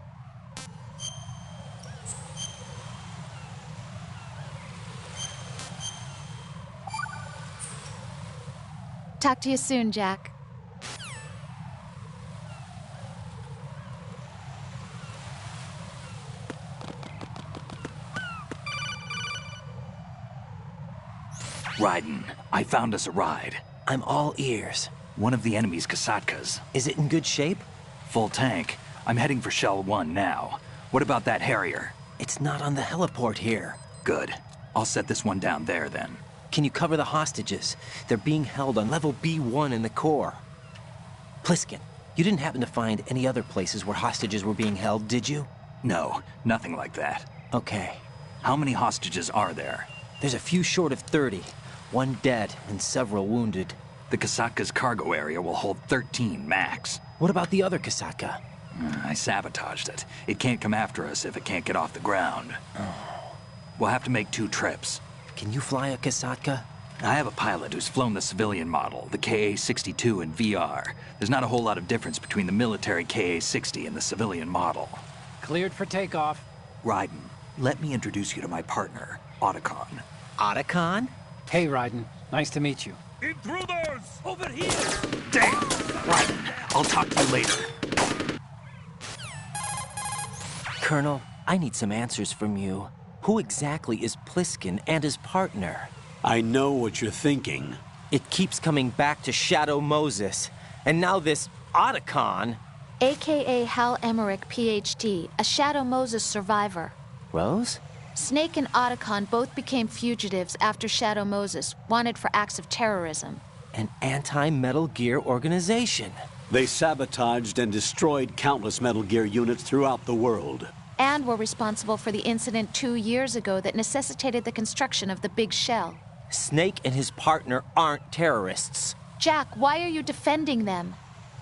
Talk to you soon, Jack.
Raiden, I found us a ride.
I'm all ears.
One of the enemy's Kasatkas.
Is it in good shape?
Full tank. I'm heading for Shell 1 now. What about that Harrier?
It's not on the heliport here.
Good. I'll set this one down there then.
Can you cover the hostages? They're being held on level B1 in the core. Pliskin, you didn't happen to find any other places where hostages were being held, did you?
No, nothing like that.
Okay.
How many hostages are there?
There's a few short of 30. One dead and several wounded.
The Kasatka's cargo area will hold 13 max.
What about the other Kasatka?
I sabotaged it. It can't come after us if it can't get off the ground. We'll have to make 2 trips.
Can you fly a Kasatka?
I have a pilot who's flown the civilian model, the KA-62 in VR. There's not a whole lot of difference between the military KA-60 and the civilian model.
Cleared for takeoff.
Raiden, let me introduce you to my partner, Otacon.
Otacon?
Hey, Raiden. Nice to meet you.
Intruders! Over here!
Damn! Raiden, I'll talk to you later.
Colonel, I need some answers from you. Who exactly is Pliskin and his partner?
I know what you're thinking.
It keeps coming back to Shadow Moses. And now this Otacon.
AKA Hal Emmerich, PhD, a Shadow Moses survivor.
Rose?
Snake and Otacon both became fugitives after Shadow Moses, wanted for acts of terrorism.
An anti-Metal Gear organization.
They sabotaged and destroyed countless Metal Gear units throughout the world.
And were responsible for the incident 2 years ago that necessitated the construction of the Big Shell.
Snake and his partner aren't terrorists.
Jack, why are you defending them?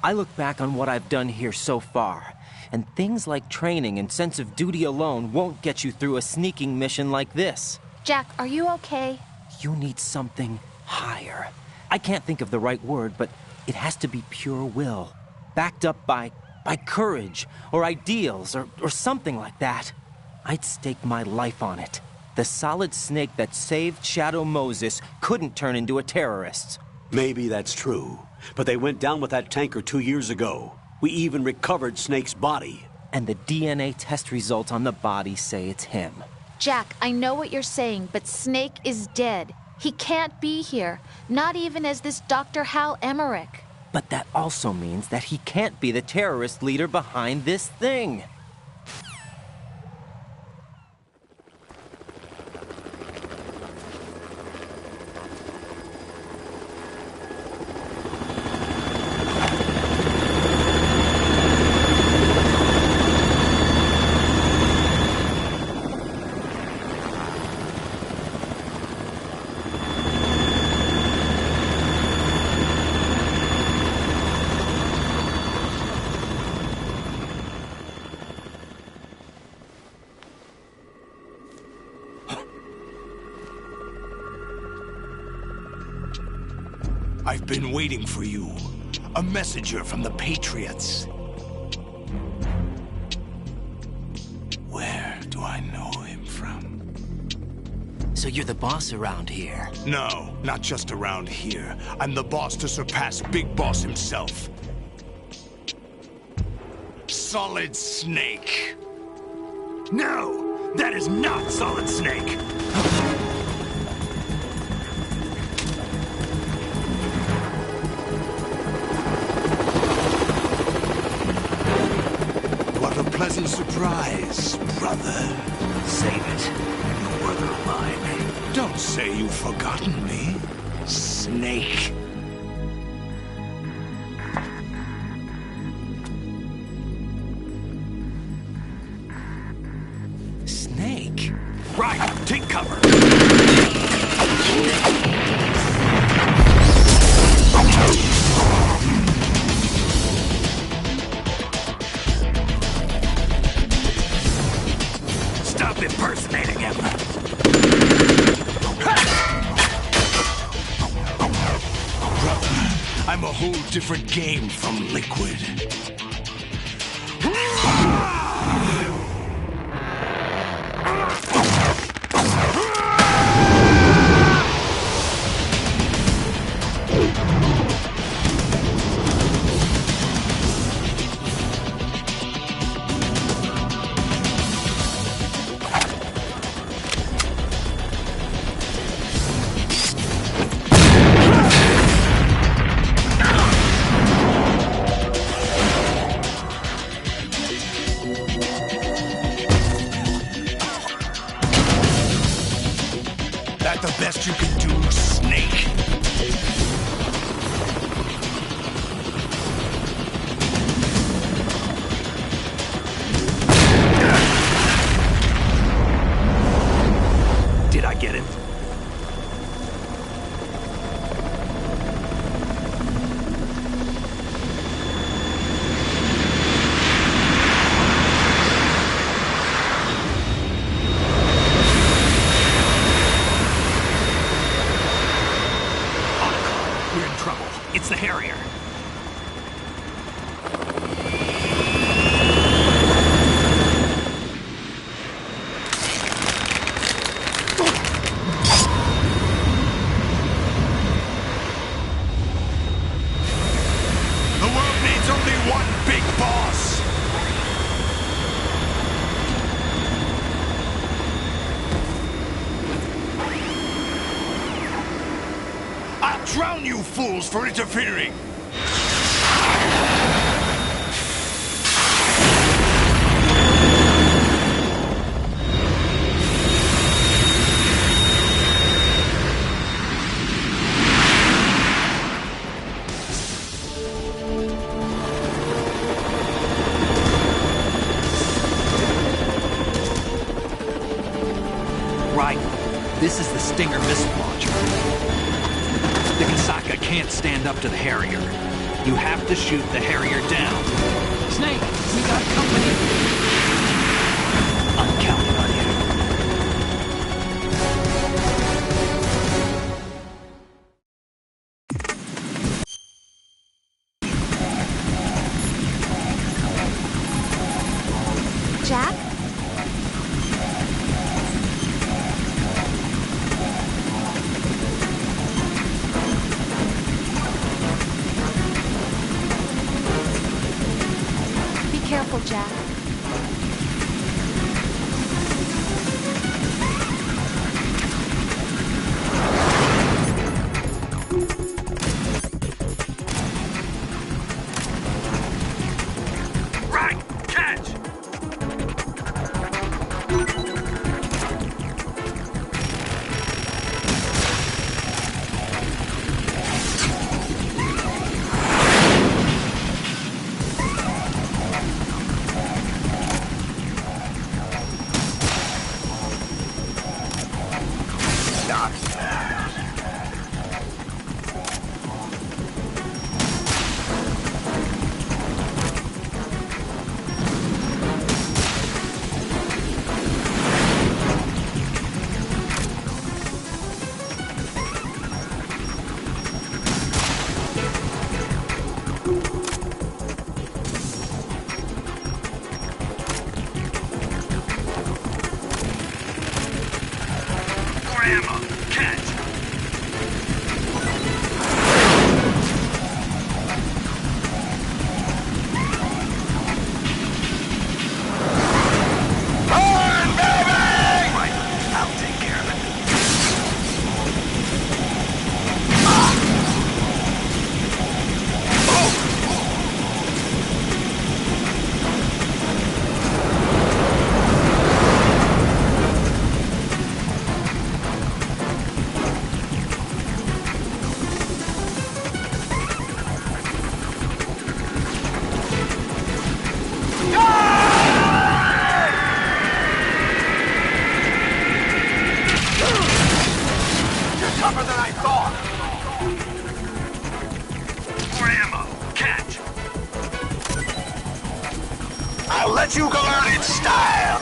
I look back on what I've done here so far, and things like training and sense of duty alone won't get you through a sneaking mission like this.
Jack, are you okay?
You need something higher. I can't think of the right word, but it has to be pure will, backed up by courage, or ideals, or something like that. I'd stake my life on it. The solid Snake that saved Shadow Moses couldn't turn into a terrorist.
Maybe that's true, but they went down with that tanker 2 years ago. We even recovered Snake's body.
And the DNA test results on the body say it's him.
Jack, I know what you're saying, but Snake is dead. He can't be here, not even as this Dr. Hal Emmerich.
But that also means that he can't be the terrorist leader behind this thing.
I've been waiting for you. A messenger from the Patriots. Where do I know him from?
So you're the boss around here?
No, not just around here. I'm the boss to surpass Big Boss himself. Solid Snake. No, that is not Solid Snake. What a pleasant surprise, brother.
Save it. You're brother of mine.
Don't say you've forgotten me, Snake.
Snake?
Right, take cover. Stop impersonating him. Brother, I'm a whole different game from Liquid. best you can do, Snake?
Did I get him? We're in trouble. It's the Harrier.
The world needs only one big boss. I'll drown you fools for interfering.
Right. This is the Stinger missile launcher. The Kasaka can't stand up to the Harrier. You have to shoot the Harrier down.
Snake, we got company.
I'm counting on you.
Jack? Be careful, Jack.
Right, catch. More ammo. Catch. Burn, baby! Right, I'll take care of it. You're tougher than I thought. More ammo. Catch. I'll let you go out in style.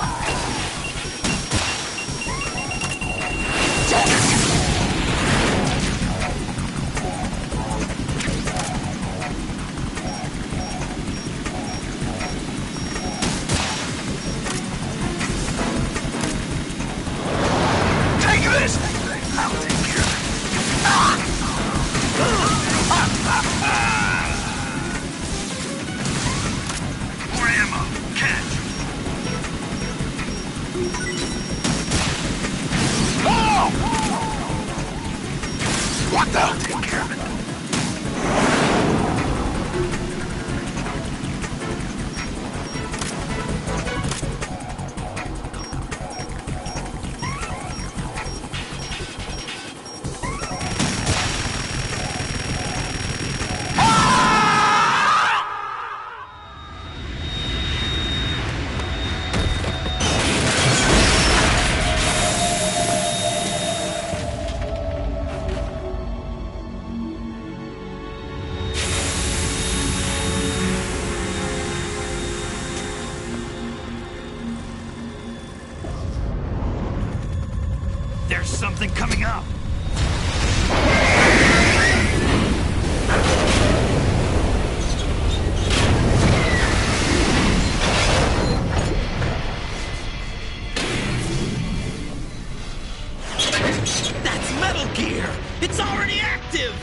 Take this. I'll take care of it. More ammo. Catch. Oh! What the? I'll take care of it.
There's something coming up!
That's Metal Gear! It's already active!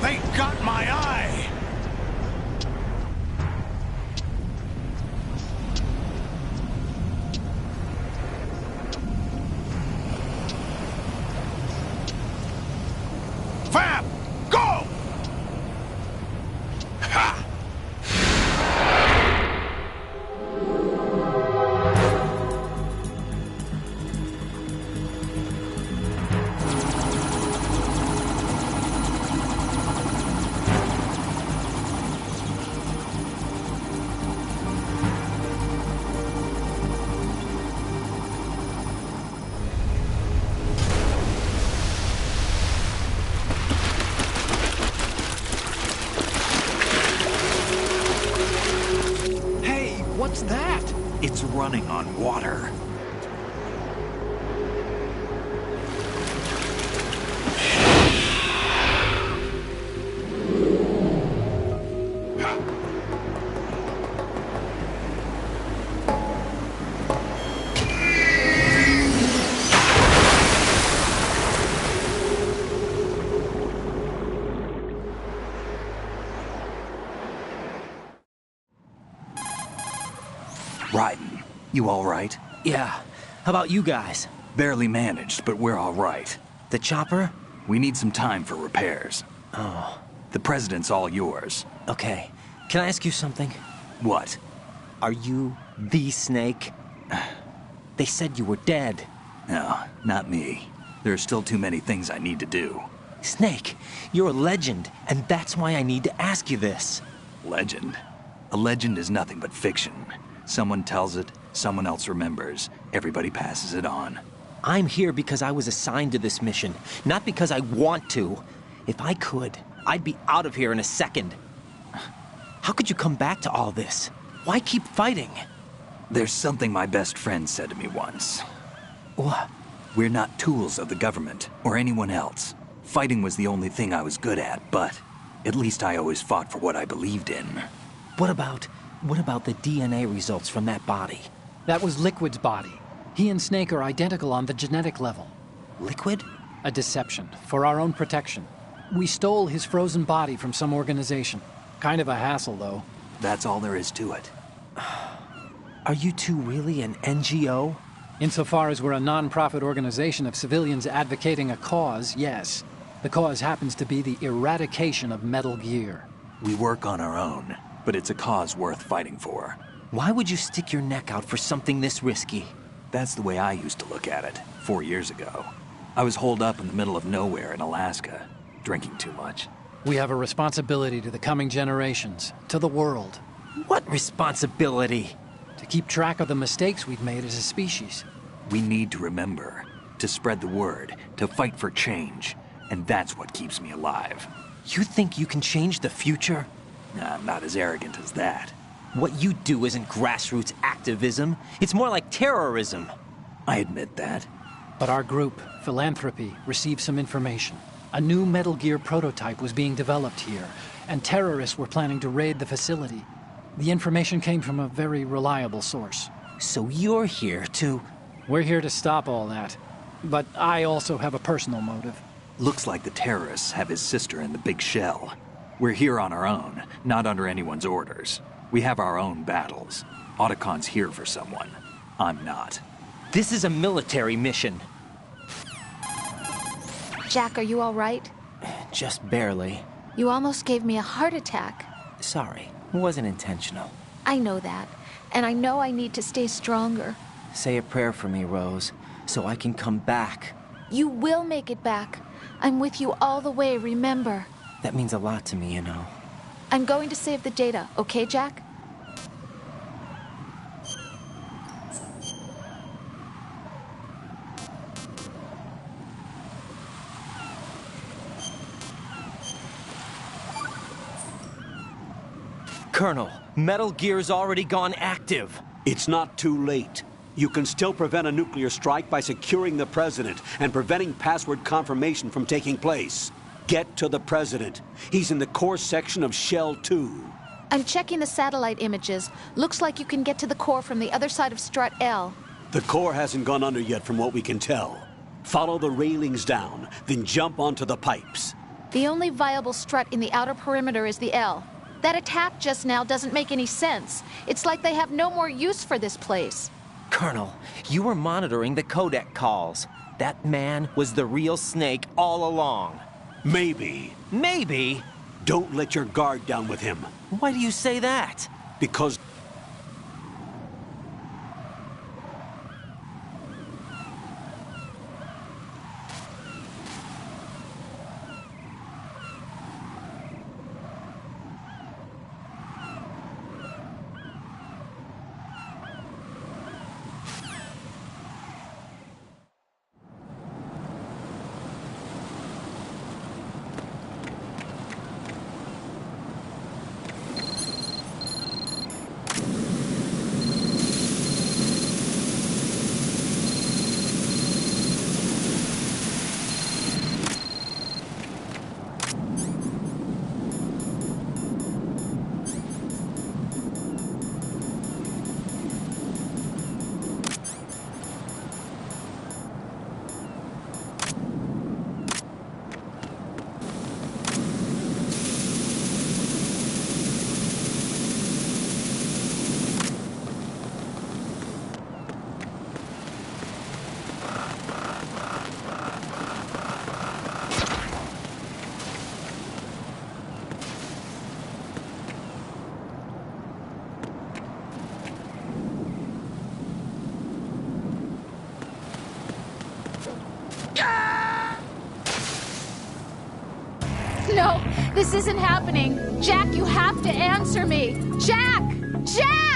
They got my eye! Fab! Go! Ha!
What's that?
It's running on water. Raiden, you all right?
Yeah. How about you guys?
Barely managed, but we're all right.
The chopper?
We need some time for repairs.
Oh.
The president's all yours.
Okay. Can I ask you something?
What?
Are you the Snake? They said you were dead.
No, not me. There are still too many things I need to do.
Snake, you're a legend, and that's why I need to ask you this.
Legend? A legend is nothing but fiction. Someone tells it, someone else remembers. Everybody passes it on.
I'm here because I was assigned to this mission, not because I want to. If I could, I'd be out of here in a second. How could you come back to all this? Why keep fighting?
There's something my best friend said to me once.
What?
We're not tools of the government or anyone else. Fighting was the only thing I was good at, but at least I always fought for what I believed in.
What about the DNA results from that body?
That was Liquid's body. He and Snake are identical on the genetic level.
Liquid?
A deception, for our own protection. We stole his frozen body from some organization. Kind of a hassle, though.
That's all there is to it.
Are you two really an NGO?
Insofar as we're a non-profit organization of civilians advocating a cause, yes. The cause happens to be the eradication of Metal Gear.
We work on our own, but it's a cause worth fighting for.
Why would you stick your neck out for something this risky?
That's the way I used to look at it, 4 years ago. I was holed up in the middle of nowhere in Alaska, drinking too much.
We have a responsibility to the coming generations, to the world.
What responsibility?
To keep track of the mistakes we've made as a species.
We need to remember, to spread the word, to fight for change. And that's what keeps me alive.
You think you can change the future?
I'm not as arrogant as that.
What you do isn't grassroots activism. It's more like terrorism.
I admit that.
But our group, Philanthropy, received some information. A new Metal Gear prototype was being developed here, and terrorists were planning to raid the facility. The information came from a very reliable source.
So you're here to...
We're here to stop all that. But I also have a personal motive.
Looks like the terrorists have his sister in the big shell. We're here on our own, not under anyone's orders. We have our own battles. Otacon's here for someone. I'm not.
This is a military mission.
Jack, are you all right?
Just barely.
You almost gave me a heart attack.
Sorry, it wasn't intentional.
I know that, and I know I need to stay stronger.
Say a prayer for me, Rose, so I can come back.
You will make it back. I'm with you all the way, remember?
That means a lot to me, you know.
I'm going to save the data, okay, Jack?
Colonel, Metal Gear's already gone active.
It's not too late. You can still prevent a nuclear strike by securing the president and preventing password confirmation from taking place. Get to the president. He's in the core section of Shell 2.
I'm checking the satellite images. Looks like you can get to the core from the other side of Strut L.
The core hasn't gone under yet from what we can tell. Follow the railings down, then jump onto the pipes.
The only viable strut in the outer perimeter is the L. That attack just now doesn't make any sense. It's like they have no more use for this place.
Colonel, you were monitoring the codec calls. That man was the real Snake all along.
Maybe.
Maybe?
Don't let your guard down with him.
Why do you say that?
Because...
No, this isn't happening. Jack, you have to answer me. Jack! Jack!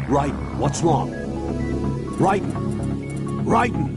Raiden, what's wrong? Raiden! Raiden!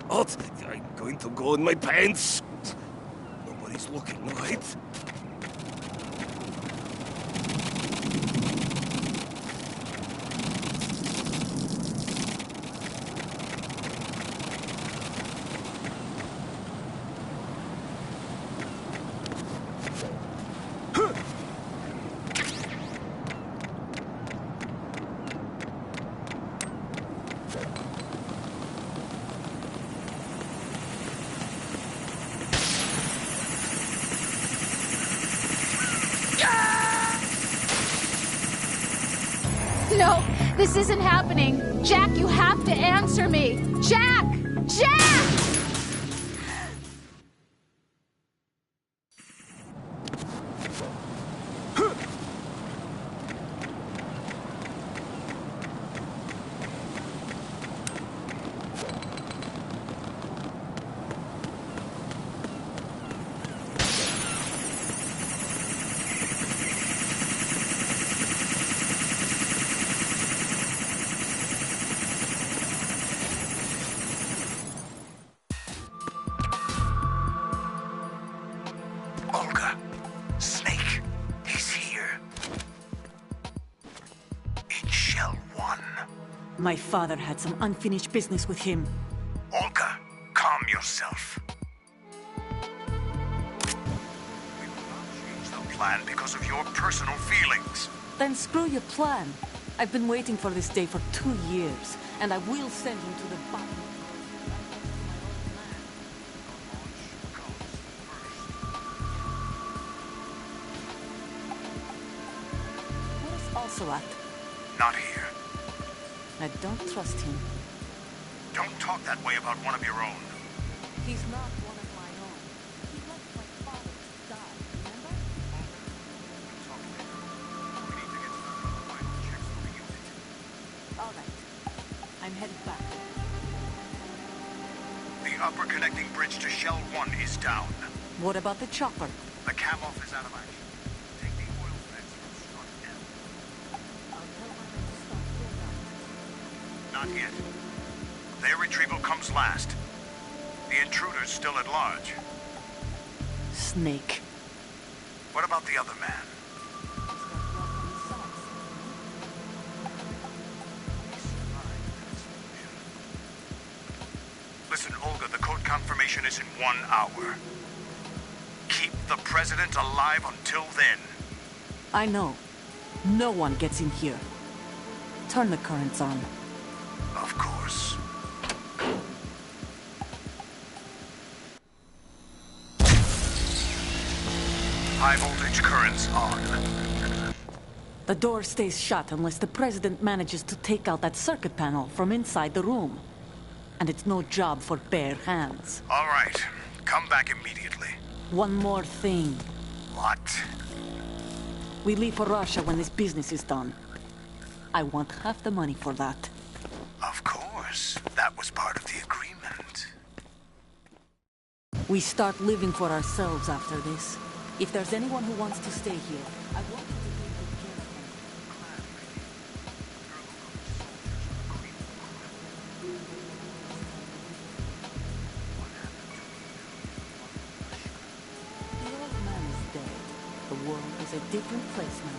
What? I'm going to go in my pants. Nobody's looking, right?
No, this isn't happening. Jack, you have to answer me. Jack! Jack!
Olga, Snake, he's here. In Shell 1.
My father had some unfinished business with him.
Olga, calm yourself. We will not change the plan because of your personal feelings.
Then screw your plan. I've been waiting for this day for 2 years, and I will send him to the bottom. Also at?
Not here.
I don't trust him.
Don't talk that way about one of your own.
He's not one of my own. He left my father to die, remember?
We'll talk later. We need to get started on the final
I'm headed back.
The upper connecting bridge to Shell 1 is down.
What about the chopper?
The cam-off is out of action. Take the oil fence from Strut L.
I'll tell my men to start pulling out.
Not yet. Their retrieval comes last. The intruder's still at large.
Snake.
What about the other man? Listen, Olga, the code confirmation is in 1 hour. Keep the president alive until then.
I know. No one gets in here. Turn the currents on.
Of course. High voltage currents on.
The door stays shut unless the president manages to take out that circuit panel from inside the room. And it's no job for bare hands.
All right. Come back immediately.
One more thing.
What?
We leave for Russia when this business is done. I want half the money for that.
Of course. That was part of the agreement.
We start living for ourselves after this. If there's anyone who wants to stay here, I want you to take good care of them. The old man is dead. The world is a different place now.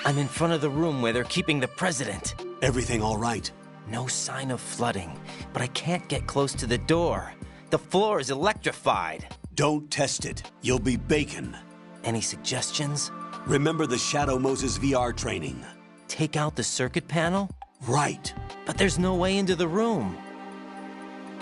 I'm in front of the room where they're keeping the president.
Everything all right?
No sign of flooding, but I can't get close to the door. The floor is electrified.
Don't test it. You'll be bacon.
Any suggestions?
Remember the Shadow Moses VR training.
Take out the circuit panel?
Right.
But there's no way into the room.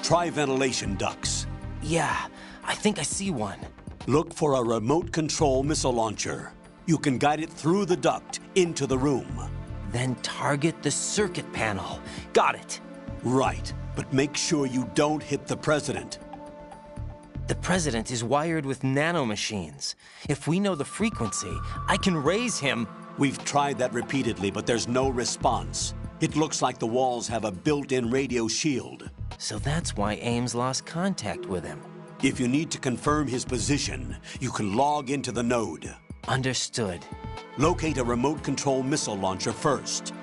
Try ventilation ducts.
Yeah, I think I see one.
Look for a remote control missile launcher. You can guide it through the duct into the room.
Then target the circuit panel. Got it.
Right, but make sure you don't hit the president.
The president is wired with nanomachines. If we know the frequency, I can raise him.
We've tried that repeatedly, but there's no response. It looks like the walls have a built-in radio shield.
So that's why Ames lost contact with him.
If you need to confirm his position, you can log into the node.
Understood.
Locate a remote control missile launcher first.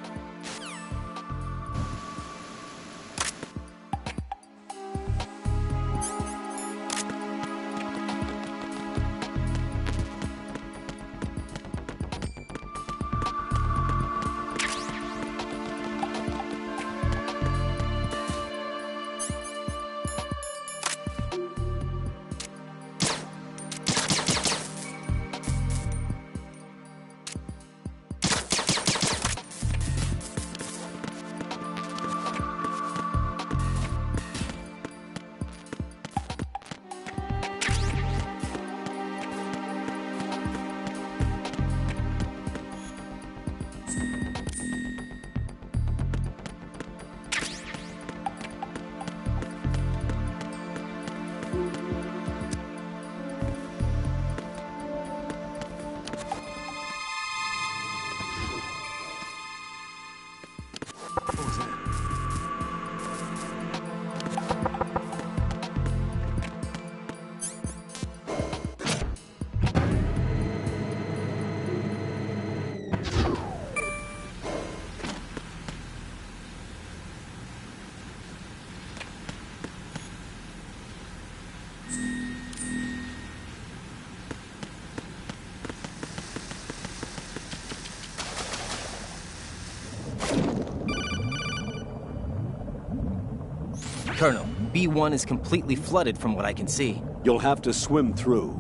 Colonel, B1 is completely flooded from what I can see.
You'll have to swim through.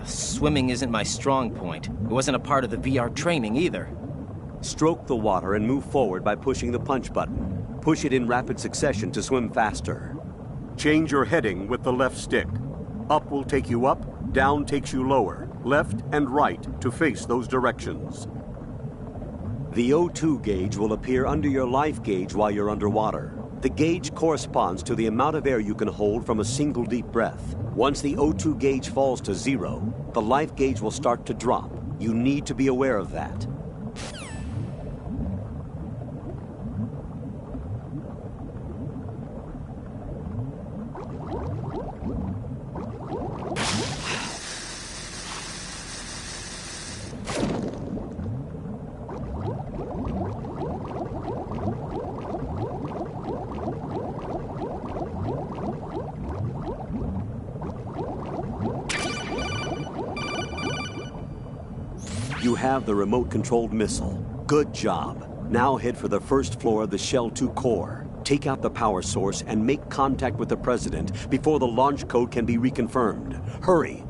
Swimming isn't my strong point. It wasn't a part of the VR training either.
Stroke the water and move forward by pushing the punch button. Push it in rapid succession to swim faster.
Change your heading with the left stick. Up will take you up, down takes you lower, left and right to face those directions.
The O2 gauge will appear under your life gauge while you're underwater. The gauge corresponds to the amount of air you can hold from a single deep breath. Once the O2 gauge falls to 0, the life gauge will start to drop. You need to be aware of that. You have the remote-controlled missile. Good job. Now head for the first floor of the Shell 2 core. Take out the power source and make contact with the President before the launch code can be reconfirmed. Hurry!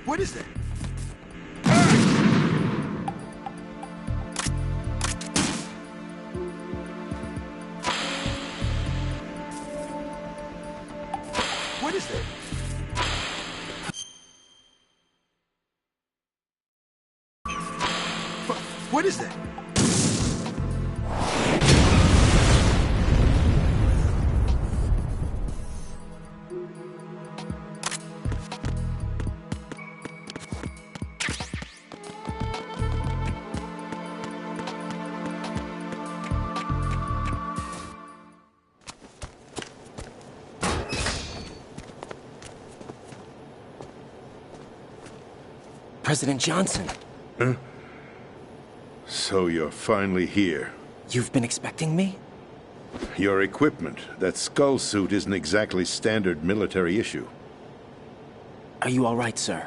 What is that? What is that? What is that?
President Johnson.
Huh? So you're finally here.
You've been expecting me?
Your equipment, that skull suit, isn't exactly standard military issue.
Are you all right, sir?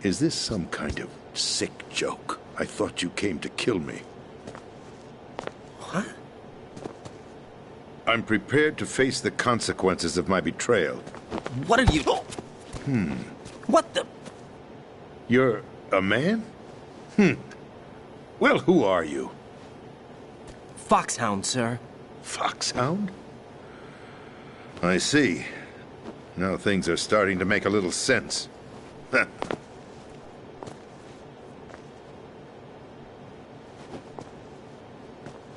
Is this some kind of sick joke? I thought you came to kill me.
What?
I'm prepared to face the consequences of my betrayal.
What are you... What the...
You're a man? Well, who are you?
Foxhound, sir.
Foxhound? I see. Now things are starting to make a little sense.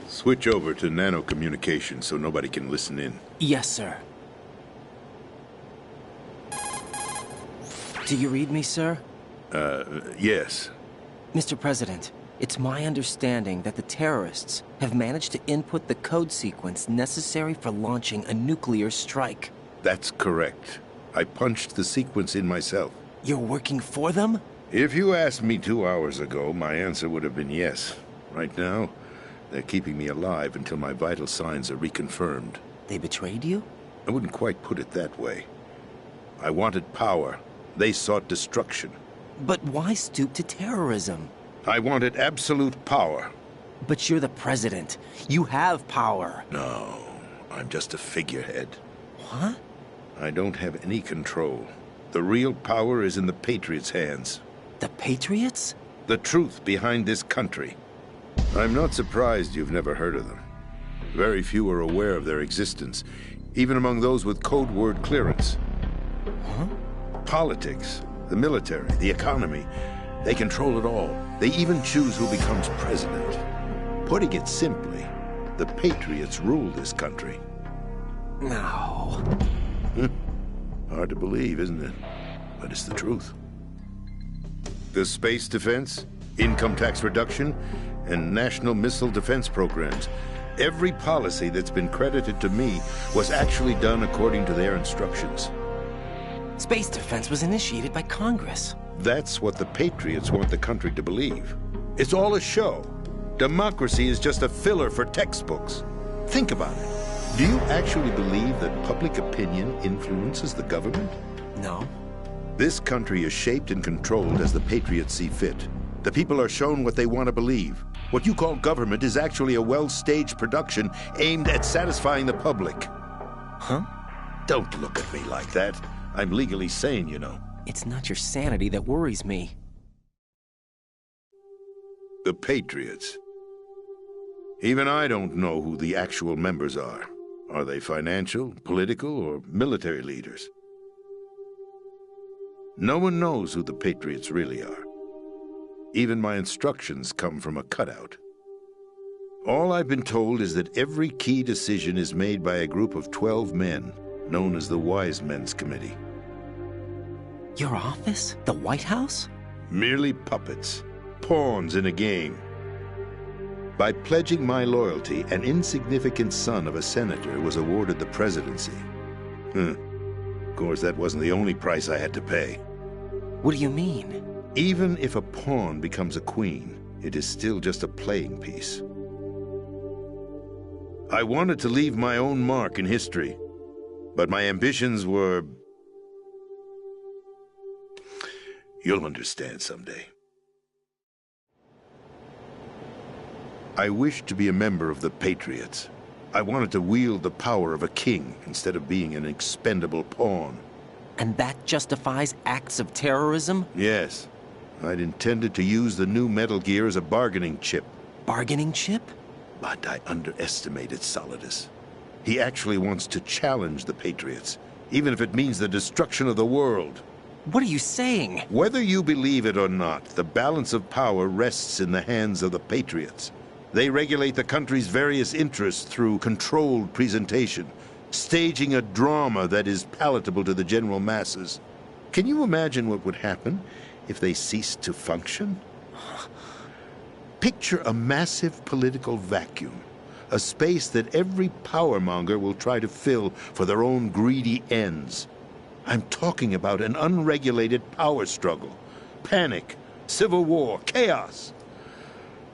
Switch over to nano-communication so nobody can listen in.
Yes, sir. Do you read me, sir?
Yes.
Mr. President, it's my understanding that the terrorists have managed to input the code sequence necessary for launching a nuclear strike.
That's correct. I punched the sequence in myself.
You're working for them?
If you asked me 2 hours ago, my answer would have been yes. Right now, they're keeping me alive until my vital signs are reconfirmed.
They betrayed you?
I wouldn't quite put it that way. I wanted power. They sought destruction.
But why stoop to terrorism?
I wanted absolute power.
But you're the president. You have power.
No, I'm just a figurehead.
What?
I don't have any control. The real power is in the Patriots' hands.
The Patriots?
The truth behind this country. I'm not surprised you've never heard of them. Very few are aware of their existence, even among those with code word clearance.
Huh?
Politics, the military, the economy, they control it all. They even choose who becomes president. Putting it simply, the Patriots rule this country.
No.
Hard to believe, isn't it? But it's the truth. The space defense, income tax reduction, and national missile defense programs. Every policy that's been credited to me was actually done according to their instructions.
Space defense was initiated by Congress.
That's what the Patriots want the country to believe. It's all a show. Democracy is just a filler for textbooks. Think about it. Do you actually believe that public opinion influences the government?
No.
This country is shaped and controlled as the Patriots see fit. The people are shown what they want to believe. What you call government is actually a well-staged production aimed at satisfying the public.
Huh?
Don't look at me like that. I'm legally sane, you know.
It's not your sanity that worries me.
The Patriots. Even I don't know who the actual members are. Are they financial, political, or military leaders? No one knows who the Patriots really are. Even my instructions come from a cutout. All I've been told is that every key decision is made by a group of 12 men, known as the Wise Men's Committee.
Your office? The White House?
Merely puppets, pawns in a game. By pledging my loyalty, an insignificant son of a senator was awarded the presidency. Of course, that wasn't the only price I had to pay.
What do you mean?
Even if a pawn becomes a queen, it is still just a playing piece. I wanted to leave my own mark in history, but my ambitions were... You'll understand someday. I wished to be a member of the Patriots. I wanted to wield the power of a king instead of being an expendable pawn.
And that justifies acts of terrorism?
Yes. I'd intended to use the new Metal Gear as a bargaining chip.
Bargaining chip?
But I underestimated Solidus. He actually wants to challenge the Patriots, even if it means the destruction of the world.
What are you saying?
Whether you believe it or not, the balance of power rests in the hands of the Patriots. They regulate the country's various interests through controlled presentation, staging a drama that is palatable to the general masses. Can you imagine what would happen if they ceased to function? Picture a massive political vacuum, a space that every powermonger will try to fill for their own greedy ends. I'm talking about an unregulated power struggle, panic, civil war, chaos.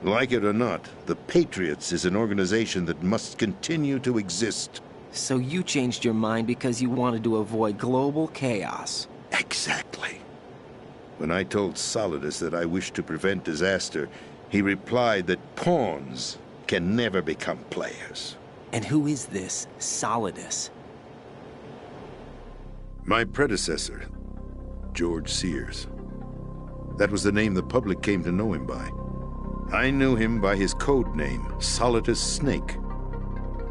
Like it or not, the Patriots is an organization that must continue to exist.
So you changed your mind because you wanted to avoid global chaos.
Exactly. When I told Solidus that I wished to prevent disaster, he replied that pawns can never become players.
And who is this Solidus?
My predecessor, George Sears. That was the name the public came to know him by. I knew him by his code name, Solidus Snake.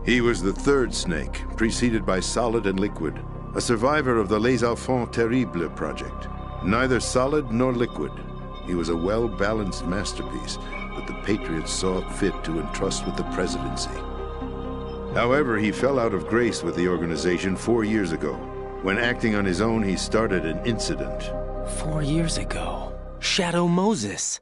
He was the third Snake, preceded by Solid and Liquid, a survivor of the Les Enfants Terribles project. Neither solid nor liquid, he was a well-balanced masterpiece that the Patriots saw fit to entrust with the presidency. However, he fell out of grace with the organization 4 years ago. When acting on his own, he started an incident.
4 years ago? Shadow Moses.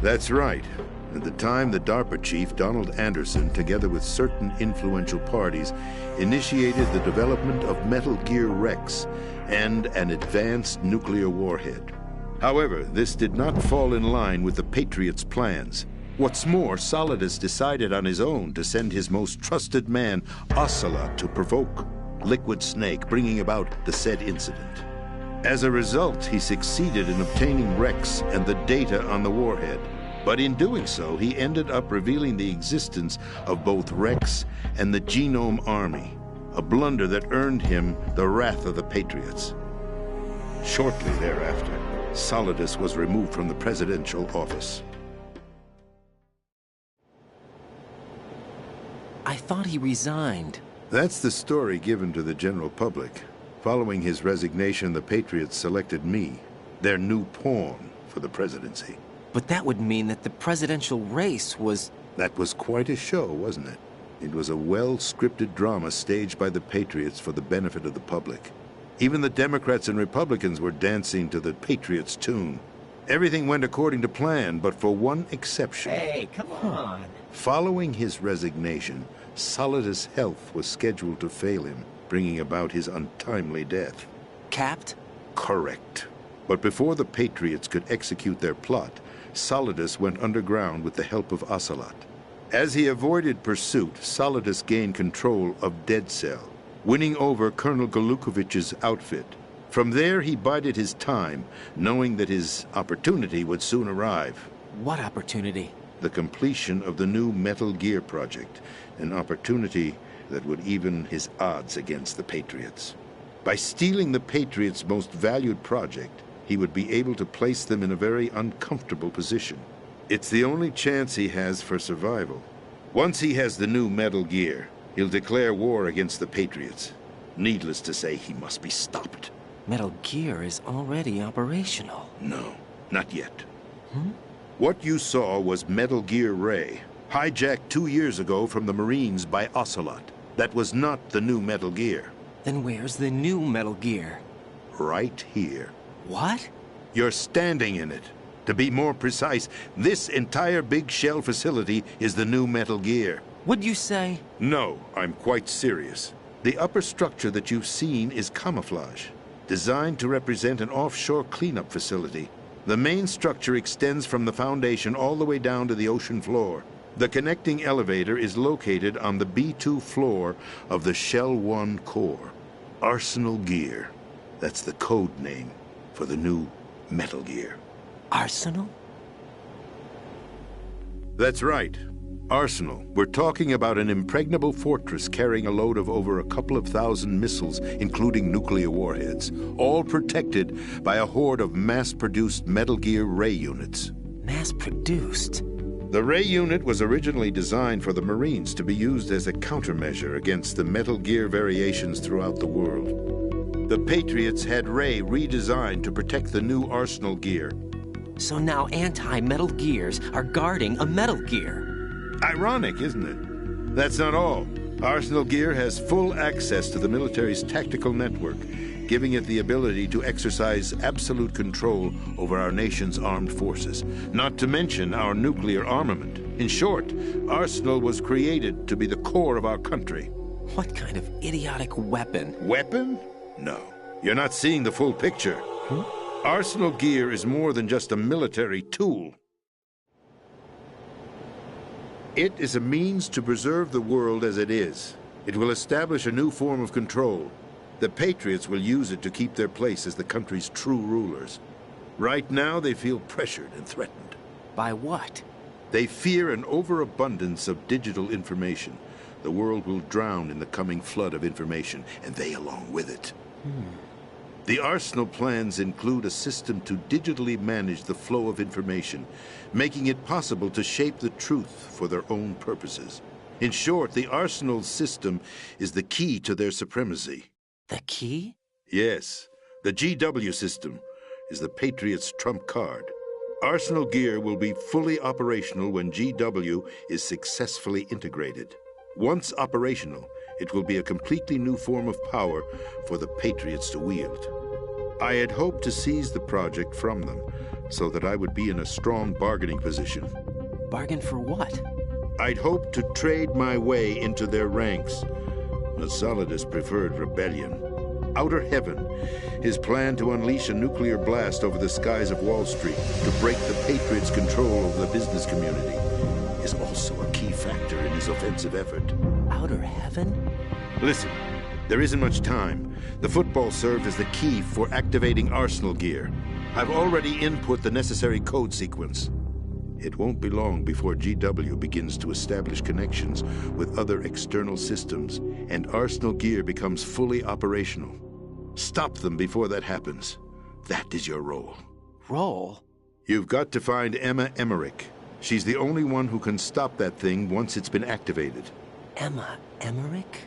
That's right. At the time, the DARPA chief, Donald Anderson, together with certain influential parties, initiated the development of Metal Gear Rex and an advanced nuclear warhead. However, this did not fall in line with the Patriots' plans. What's more, Solidus decided on his own to send his most trusted man, Ocelot, to provoke Liquid Snake, bringing about the said incident. As a result, he succeeded in obtaining Rex and the data on the warhead. But in doing so, he ended up revealing the existence of both Rex and the Genome Army, a blunder that earned him the wrath of the Patriots. Shortly thereafter, Solidus was removed from the presidential office.
I thought he resigned.
That's the story given to the general public. Following his resignation, the Patriots selected me, their new pawn, for the presidency.
But that would mean that the presidential race was...
That was quite a show, wasn't it? It was a well-scripted drama staged by the Patriots for the benefit of the public. Even the Democrats and Republicans were dancing to the Patriots' tune. Everything went according to plan, but for one exception.
Hey, come on!
Following his resignation, Solidus' health was scheduled to fail him, bringing about his untimely death.
Capped?
Correct. But before the Patriots could execute their plot, Solidus went underground with the help of Ocelot. As he avoided pursuit, Solidus gained control of Dead Cell, winning over Colonel Golukovich's outfit. From there, he bided his time, knowing that his opportunity would soon arrive.
What opportunity?
The completion of the new Metal Gear project, an opportunity that would even his odds against the Patriots. By stealing the Patriots' most valued project, he would be able to place them in a very uncomfortable position. It's the only chance he has for survival. Once he has the new Metal Gear, he'll declare war against the Patriots. Needless to say, he must be stopped.
Metal Gear is already operational.
No, not yet. What you saw was Metal Gear Ray, hijacked 2 years ago from the Marines by Ocelot. That was not the new Metal Gear.
Then where's the new Metal Gear?
Right here.
What?
You're standing in it. To be more precise, this entire big shell facility is the new Metal Gear.
What'd you say?
No, I'm quite serious. The upper structure that you've seen is camouflage, designed to represent an offshore cleanup facility. The main structure extends from the foundation all the way down to the ocean floor. The connecting elevator is located on the B2 floor of the Shell 1 core. Arsenal Gear. That's the code name for the new Metal Gear.
Arsenal?
That's right. Arsenal, we're talking about an impregnable fortress carrying a load of over a couple of thousand missiles, including nuclear warheads, all protected by a horde of mass-produced Metal Gear ray units.
Mass-produced?
The ray unit was originally designed for the Marines to be used as a countermeasure against the Metal Gear variations throughout the world. The Patriots had Ray redesigned to protect the new Arsenal gear.
So now anti-Metal Gears are guarding a Metal Gear.
Ironic, isn't it? That's not all. Arsenal Gear has full access to the military's tactical network, giving it the ability to exercise absolute control over our nation's armed forces, not to mention our nuclear armament. In short, Arsenal was created to be the core of our country.
What kind of idiotic weapon?
Weapon? No. You're not seeing the full picture. Arsenal Gear is more than just a military tool. It is a means to preserve the world as it is. It will establish a new form of control. The Patriots will use it to keep their place as the country's true rulers. Right now, they feel pressured and threatened.
By what?
They fear an overabundance of digital information. The world will drown in the coming flood of information, and they along with it. The Arsenal plans include a system to digitally manage the flow of information, making it possible to shape the truth for their own purposes. In short, the Arsenal system is the key to their supremacy.
The key?
Yes. The GW system is the Patriots' trump card. Arsenal Gear will be fully operational when GW is successfully integrated. Once operational, it will be a completely new form of power for the Patriots to wield. I had hoped to seize the project from them, so that I would be in a strong bargaining position.
Bargain for what?
I'd hoped to trade my way into their ranks. Solidus preferred rebellion. Outer Heaven, his plan to unleash a nuclear blast over the skies of Wall Street to break the Patriots' control over the business community, is also a key factor in his offensive effort.
Outer Heaven?
Listen, there isn't much time. The football served as the key for activating Arsenal Gear. I've already input the necessary code sequence. It won't be long before GW begins to establish connections with other external systems, and Arsenal Gear becomes fully operational. Stop them before that happens. That is your role.
Role?
You've got to find Emma Emmerich. She's the only one who can stop that thing once it's been activated.
Emma Emmerich?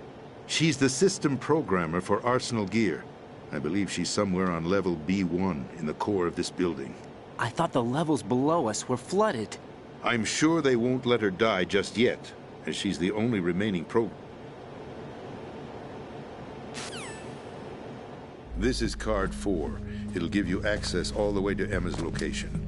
She's the system programmer for Arsenal Gear. I believe she's somewhere on level B1 in the core of this building.
I thought the levels below us were flooded.
I'm sure they won't let her die just yet, as she's the only remaining This is card 4. It'll give you access all the way to Emma's location.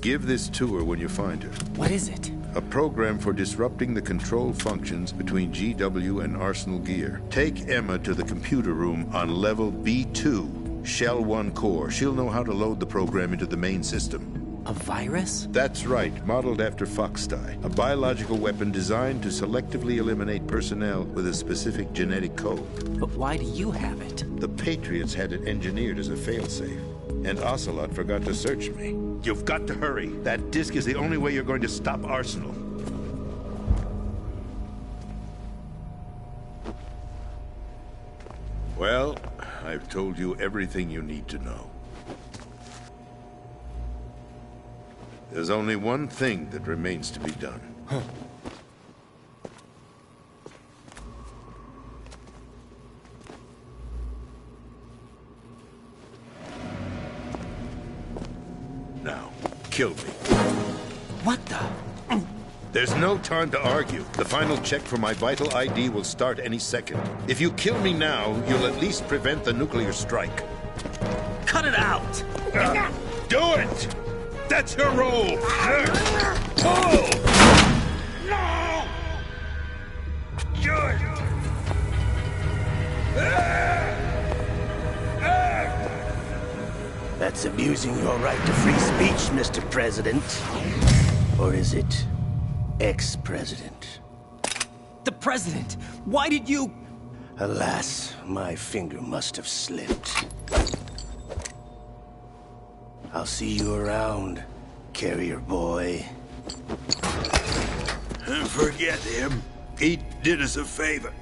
Give this to her when you find her.
What is it?
A program for disrupting the control functions between GW and Arsenal Gear. Take Emma to the computer room on level B2, Shell 1 core. She'll know how to load the program into the main system.
A virus?
That's right, modeled after Foxdie. A biological weapon designed to selectively eliminate personnel with a specific genetic code.
But why do you have it?
The Patriots had it engineered as a failsafe. And Ocelot forgot to search me. You've got to hurry. That disk is the only way you're going to stop Arsenal. Well, I've told you everything you need to know. There's only one thing that remains to be done. Now, kill me.
What the?
There's no time to argue. The final check for my vital ID will start any second. If you kill me now, you'll at least prevent the nuclear strike.
Cut it out!
Do it! That's your role!
No! Good!
That's abusing your right to free speech, Mr. President. Or is it ex-president?
The president! Why did you...
Alas, my finger must have slipped. I'll see you around, carrier boy.
Forget him. He did us a favor.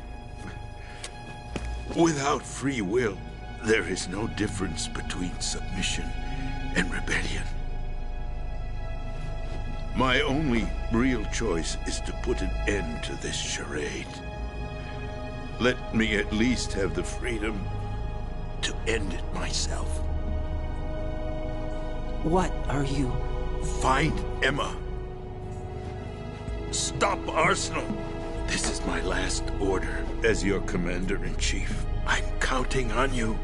Without free will, there is no difference between submission and rebellion. My only real choice is to put an end to this charade. Let me at least have the freedom to end it myself.
What are you?
Find Emma. Stop Arsenal. This is my last order as your commander-in-chief. I'm counting on you.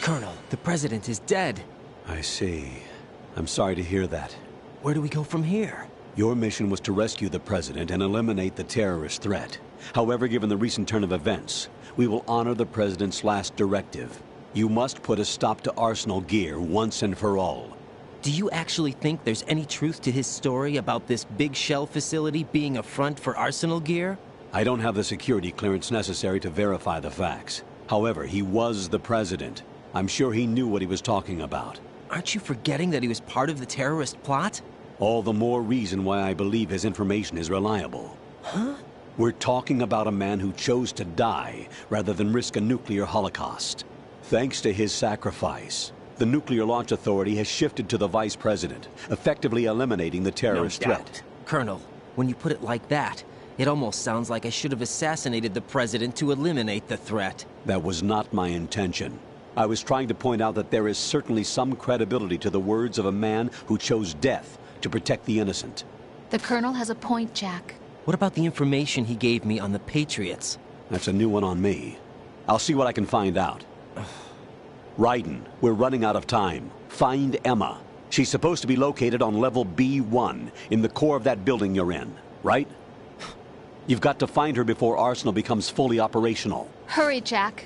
Colonel, the president is dead.
I see. I'm sorry to hear that.
Where do we go from here?
Your mission was to rescue the president and eliminate the terrorist threat. However, given the recent turn of events, we will honor the president's last directive. You must put a stop to Arsenal Gear once and for all.
Do you actually think there's any truth to his story about this big shell facility being a front for Arsenal Gear?
I don't have the security clearance necessary to verify the facts. However, he was the president. I'm sure he knew what he was talking about.
Aren't you forgetting that he was part of the terrorist plot?
All the more reason why I believe his information is reliable.
Huh?
We're talking about a man who chose to die rather than risk a nuclear holocaust. Thanks to his sacrifice, the Nuclear Launch Authority has shifted to the vice president, effectively eliminating the terrorist threat.
Colonel, when you put it like that, it almost sounds like I should have assassinated the president to eliminate the threat.
That was not my intention. I was trying to point out that there is certainly some credibility to the words of a man who chose death to protect the innocent.
The Colonel has a point, Jack.
What about the information he gave me on the Patriots?
That's a new one on me. I'll see what I can find out. Raiden, we're running out of time. Find Emma. She's supposed to be located on level B1, in the core of that building you're in, right? You've got to find her before Arsenal becomes fully operational.
Hurry, Jack.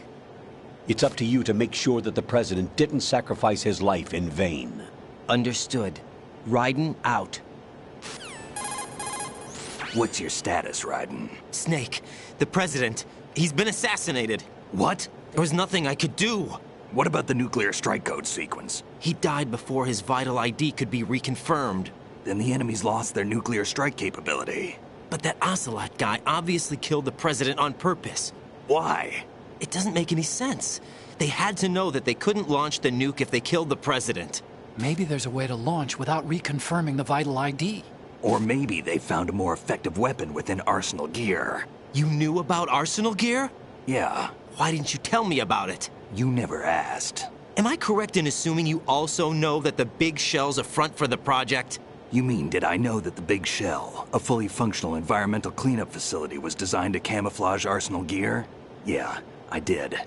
It's up to you to make sure that the president didn't sacrifice his life in vain.
Understood. Raiden out.
What's your status, Raiden?
Snake, the president, he's been assassinated.
What?
There was nothing I could do.
What about the nuclear strike code sequence?
He died before his vital ID could be reconfirmed.
Then the enemy's lost their nuclear strike capability.
But that Ocelot guy obviously killed the president on purpose.
Why?
It doesn't make any sense. They had to know that they couldn't launch the nuke if they killed the president.
Maybe there's a way to launch without reconfirming the vital ID.
Or maybe they found a more effective weapon within Arsenal Gear.
You knew about Arsenal Gear?
Yeah.
Why didn't you tell me about it?
You never asked.
Am I correct in assuming you also know that the big shell's a front for the project?
You mean, did I know that the Big Shell, a fully functional environmental cleanup facility, was designed to camouflage Arsenal Gear? Yeah, I did.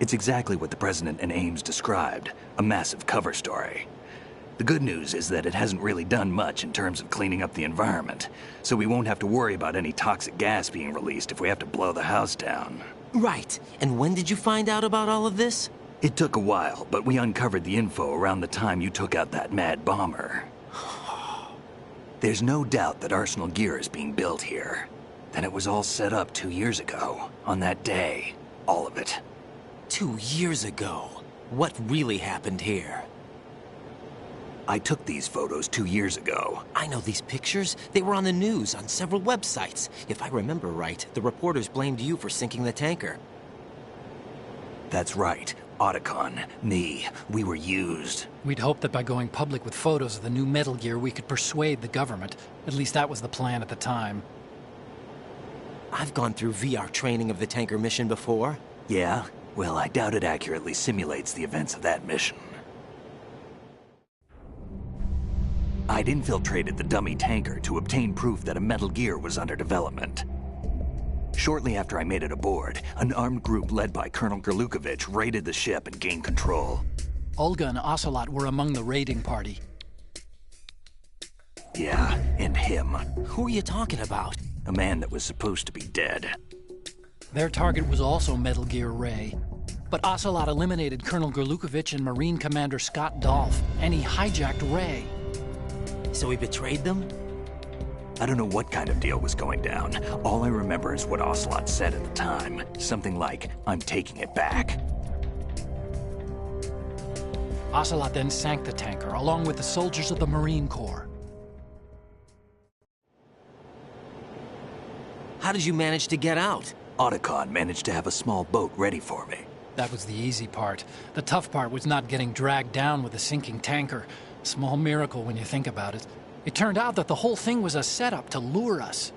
It's exactly what the President and Ames described, a massive cover story. The good news is that it hasn't really done much in terms of cleaning up the environment, so we won't have to worry about any toxic gas being released if we have to blow the house down.
Right. And when did you find out about all of this?
It took a while, but we uncovered the info around the time you took out that mad bomber. There's no doubt that Arsenal gear is being built here. Then it was all set up 2 years ago. On that day. All of it.
2 years ago? What really happened here?
I took these photos 2 years ago.
I know these pictures. They were on the news, on several websites. If I remember right, the reporters blamed you for sinking the tanker.
That's right. Otacon, me, we were used.
We'd hoped that by going public with photos of the new Metal Gear, we could persuade the government. At least that was the plan at the time.
I've gone through VR training of the tanker mission before.
Yeah? Well, I doubt it accurately simulates the events of that mission. I'd infiltrated the dummy tanker to obtain proof that a Metal Gear was under development. Shortly after I made it aboard, an armed group led by Colonel Gerlukovich raided the ship and gained control.
Olga and Ocelot were among the raiding party.
Yeah, and him.
Who are you talking about?
A man that was supposed to be dead.
Their target was also Metal Gear Ray. But Ocelot eliminated Colonel Gerlukovich and Marine Commander Scott Dolph, and he hijacked Ray.
So he betrayed them?
I don't know what kind of deal was going down. All I remember is what Ocelot said at the time. Something like, "I'm taking it back."
Ocelot then sank the tanker, along with the soldiers of the Marine Corps.
How did you manage to get out?
Otacon managed to have a small boat ready for me.
That was the easy part. The tough part was not getting dragged down with a sinking tanker. A small miracle when you think about it. It turned out that the whole thing was a setup to lure us.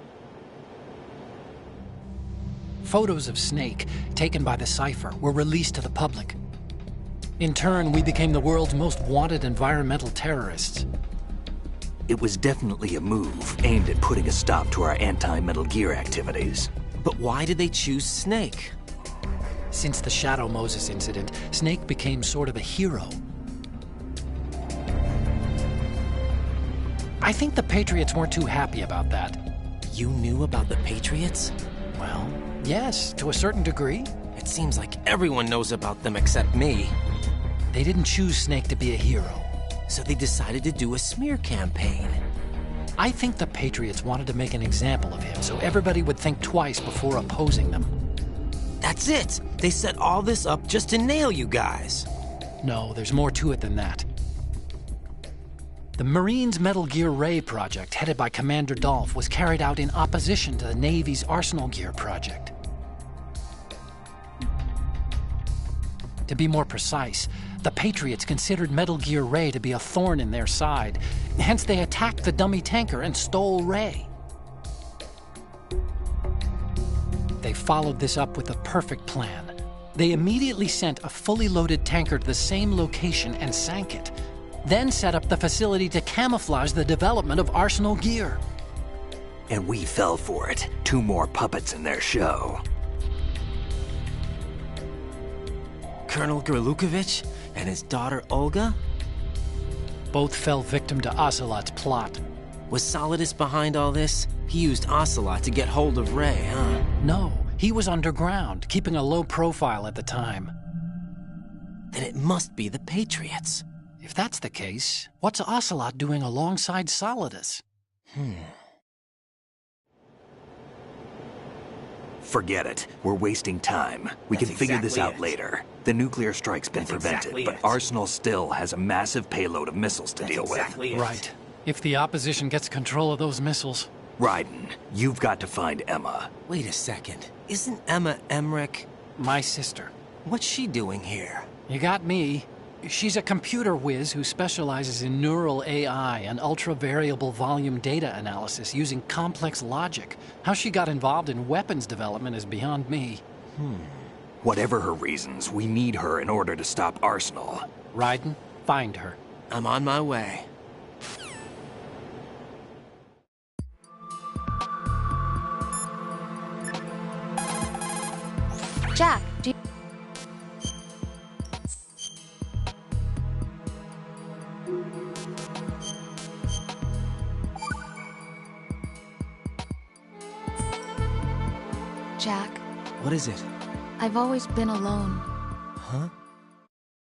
Photos of Snake, taken by the Cypher, were released to the public. In turn, we became the world's most wanted environmental terrorists.
It was definitely a move aimed at putting a stop to our anti-Metal Gear activities.
But why did they choose Snake?
Since the Shadow Moses incident, Snake became sort of a hero. I think the Patriots weren't too happy about that.
You knew about the Patriots?
Well, yes, to a certain degree.
It seems like everyone knows about them except me.
They didn't choose Snake to be a hero.
So they decided to do a smear campaign.
I think the Patriots wanted to make an example of him so everybody would think twice before opposing them.
That's it! They set all this up just to nail you guys.
No, there's more to it than that. The Marines' Metal Gear Ray project, headed by Commander Dolph, was carried out in opposition to the Navy's Arsenal Gear project. To be more precise, the Patriots considered Metal Gear Ray to be a thorn in their side. Hence, they attacked the dummy tanker and stole Ray. They followed this up with a perfect plan. They immediately sent a fully loaded tanker to the same location and sank it. Then set up the facility to camouflage the development of Arsenal Gear.
And we fell for it. 2 more puppets in their show.
Colonel Gerlukovich and his daughter Olga?
Both fell victim to Ocelot's plot.
Was Solidus behind all this? He used Ocelot to get hold of Ray, huh?
No, he was underground, keeping a low profile at the time.
Then it must be the Patriots.
If that's the case, what's Ocelot doing alongside Solidus?
Forget it. We're wasting time. We can figure this out later. The nuclear strike's been prevented, but Arsenal still has a massive payload of missiles to deal with.
Right. If the opposition gets control of those missiles.
Raiden, you've got to find Emma.
Wait a second. Isn't Emma Emmerich
my sister?
What's she doing here?
You got me. She's a computer whiz who specializes in neural AI and ultra-variable volume data analysis using complex logic. How she got involved in weapons development is beyond me.
Whatever her reasons, we need her in order to stop Arsenal.
Raiden, find her.
I'm on my way.
Jack, do you... Jack.
What is it?
I've always been alone.
Huh?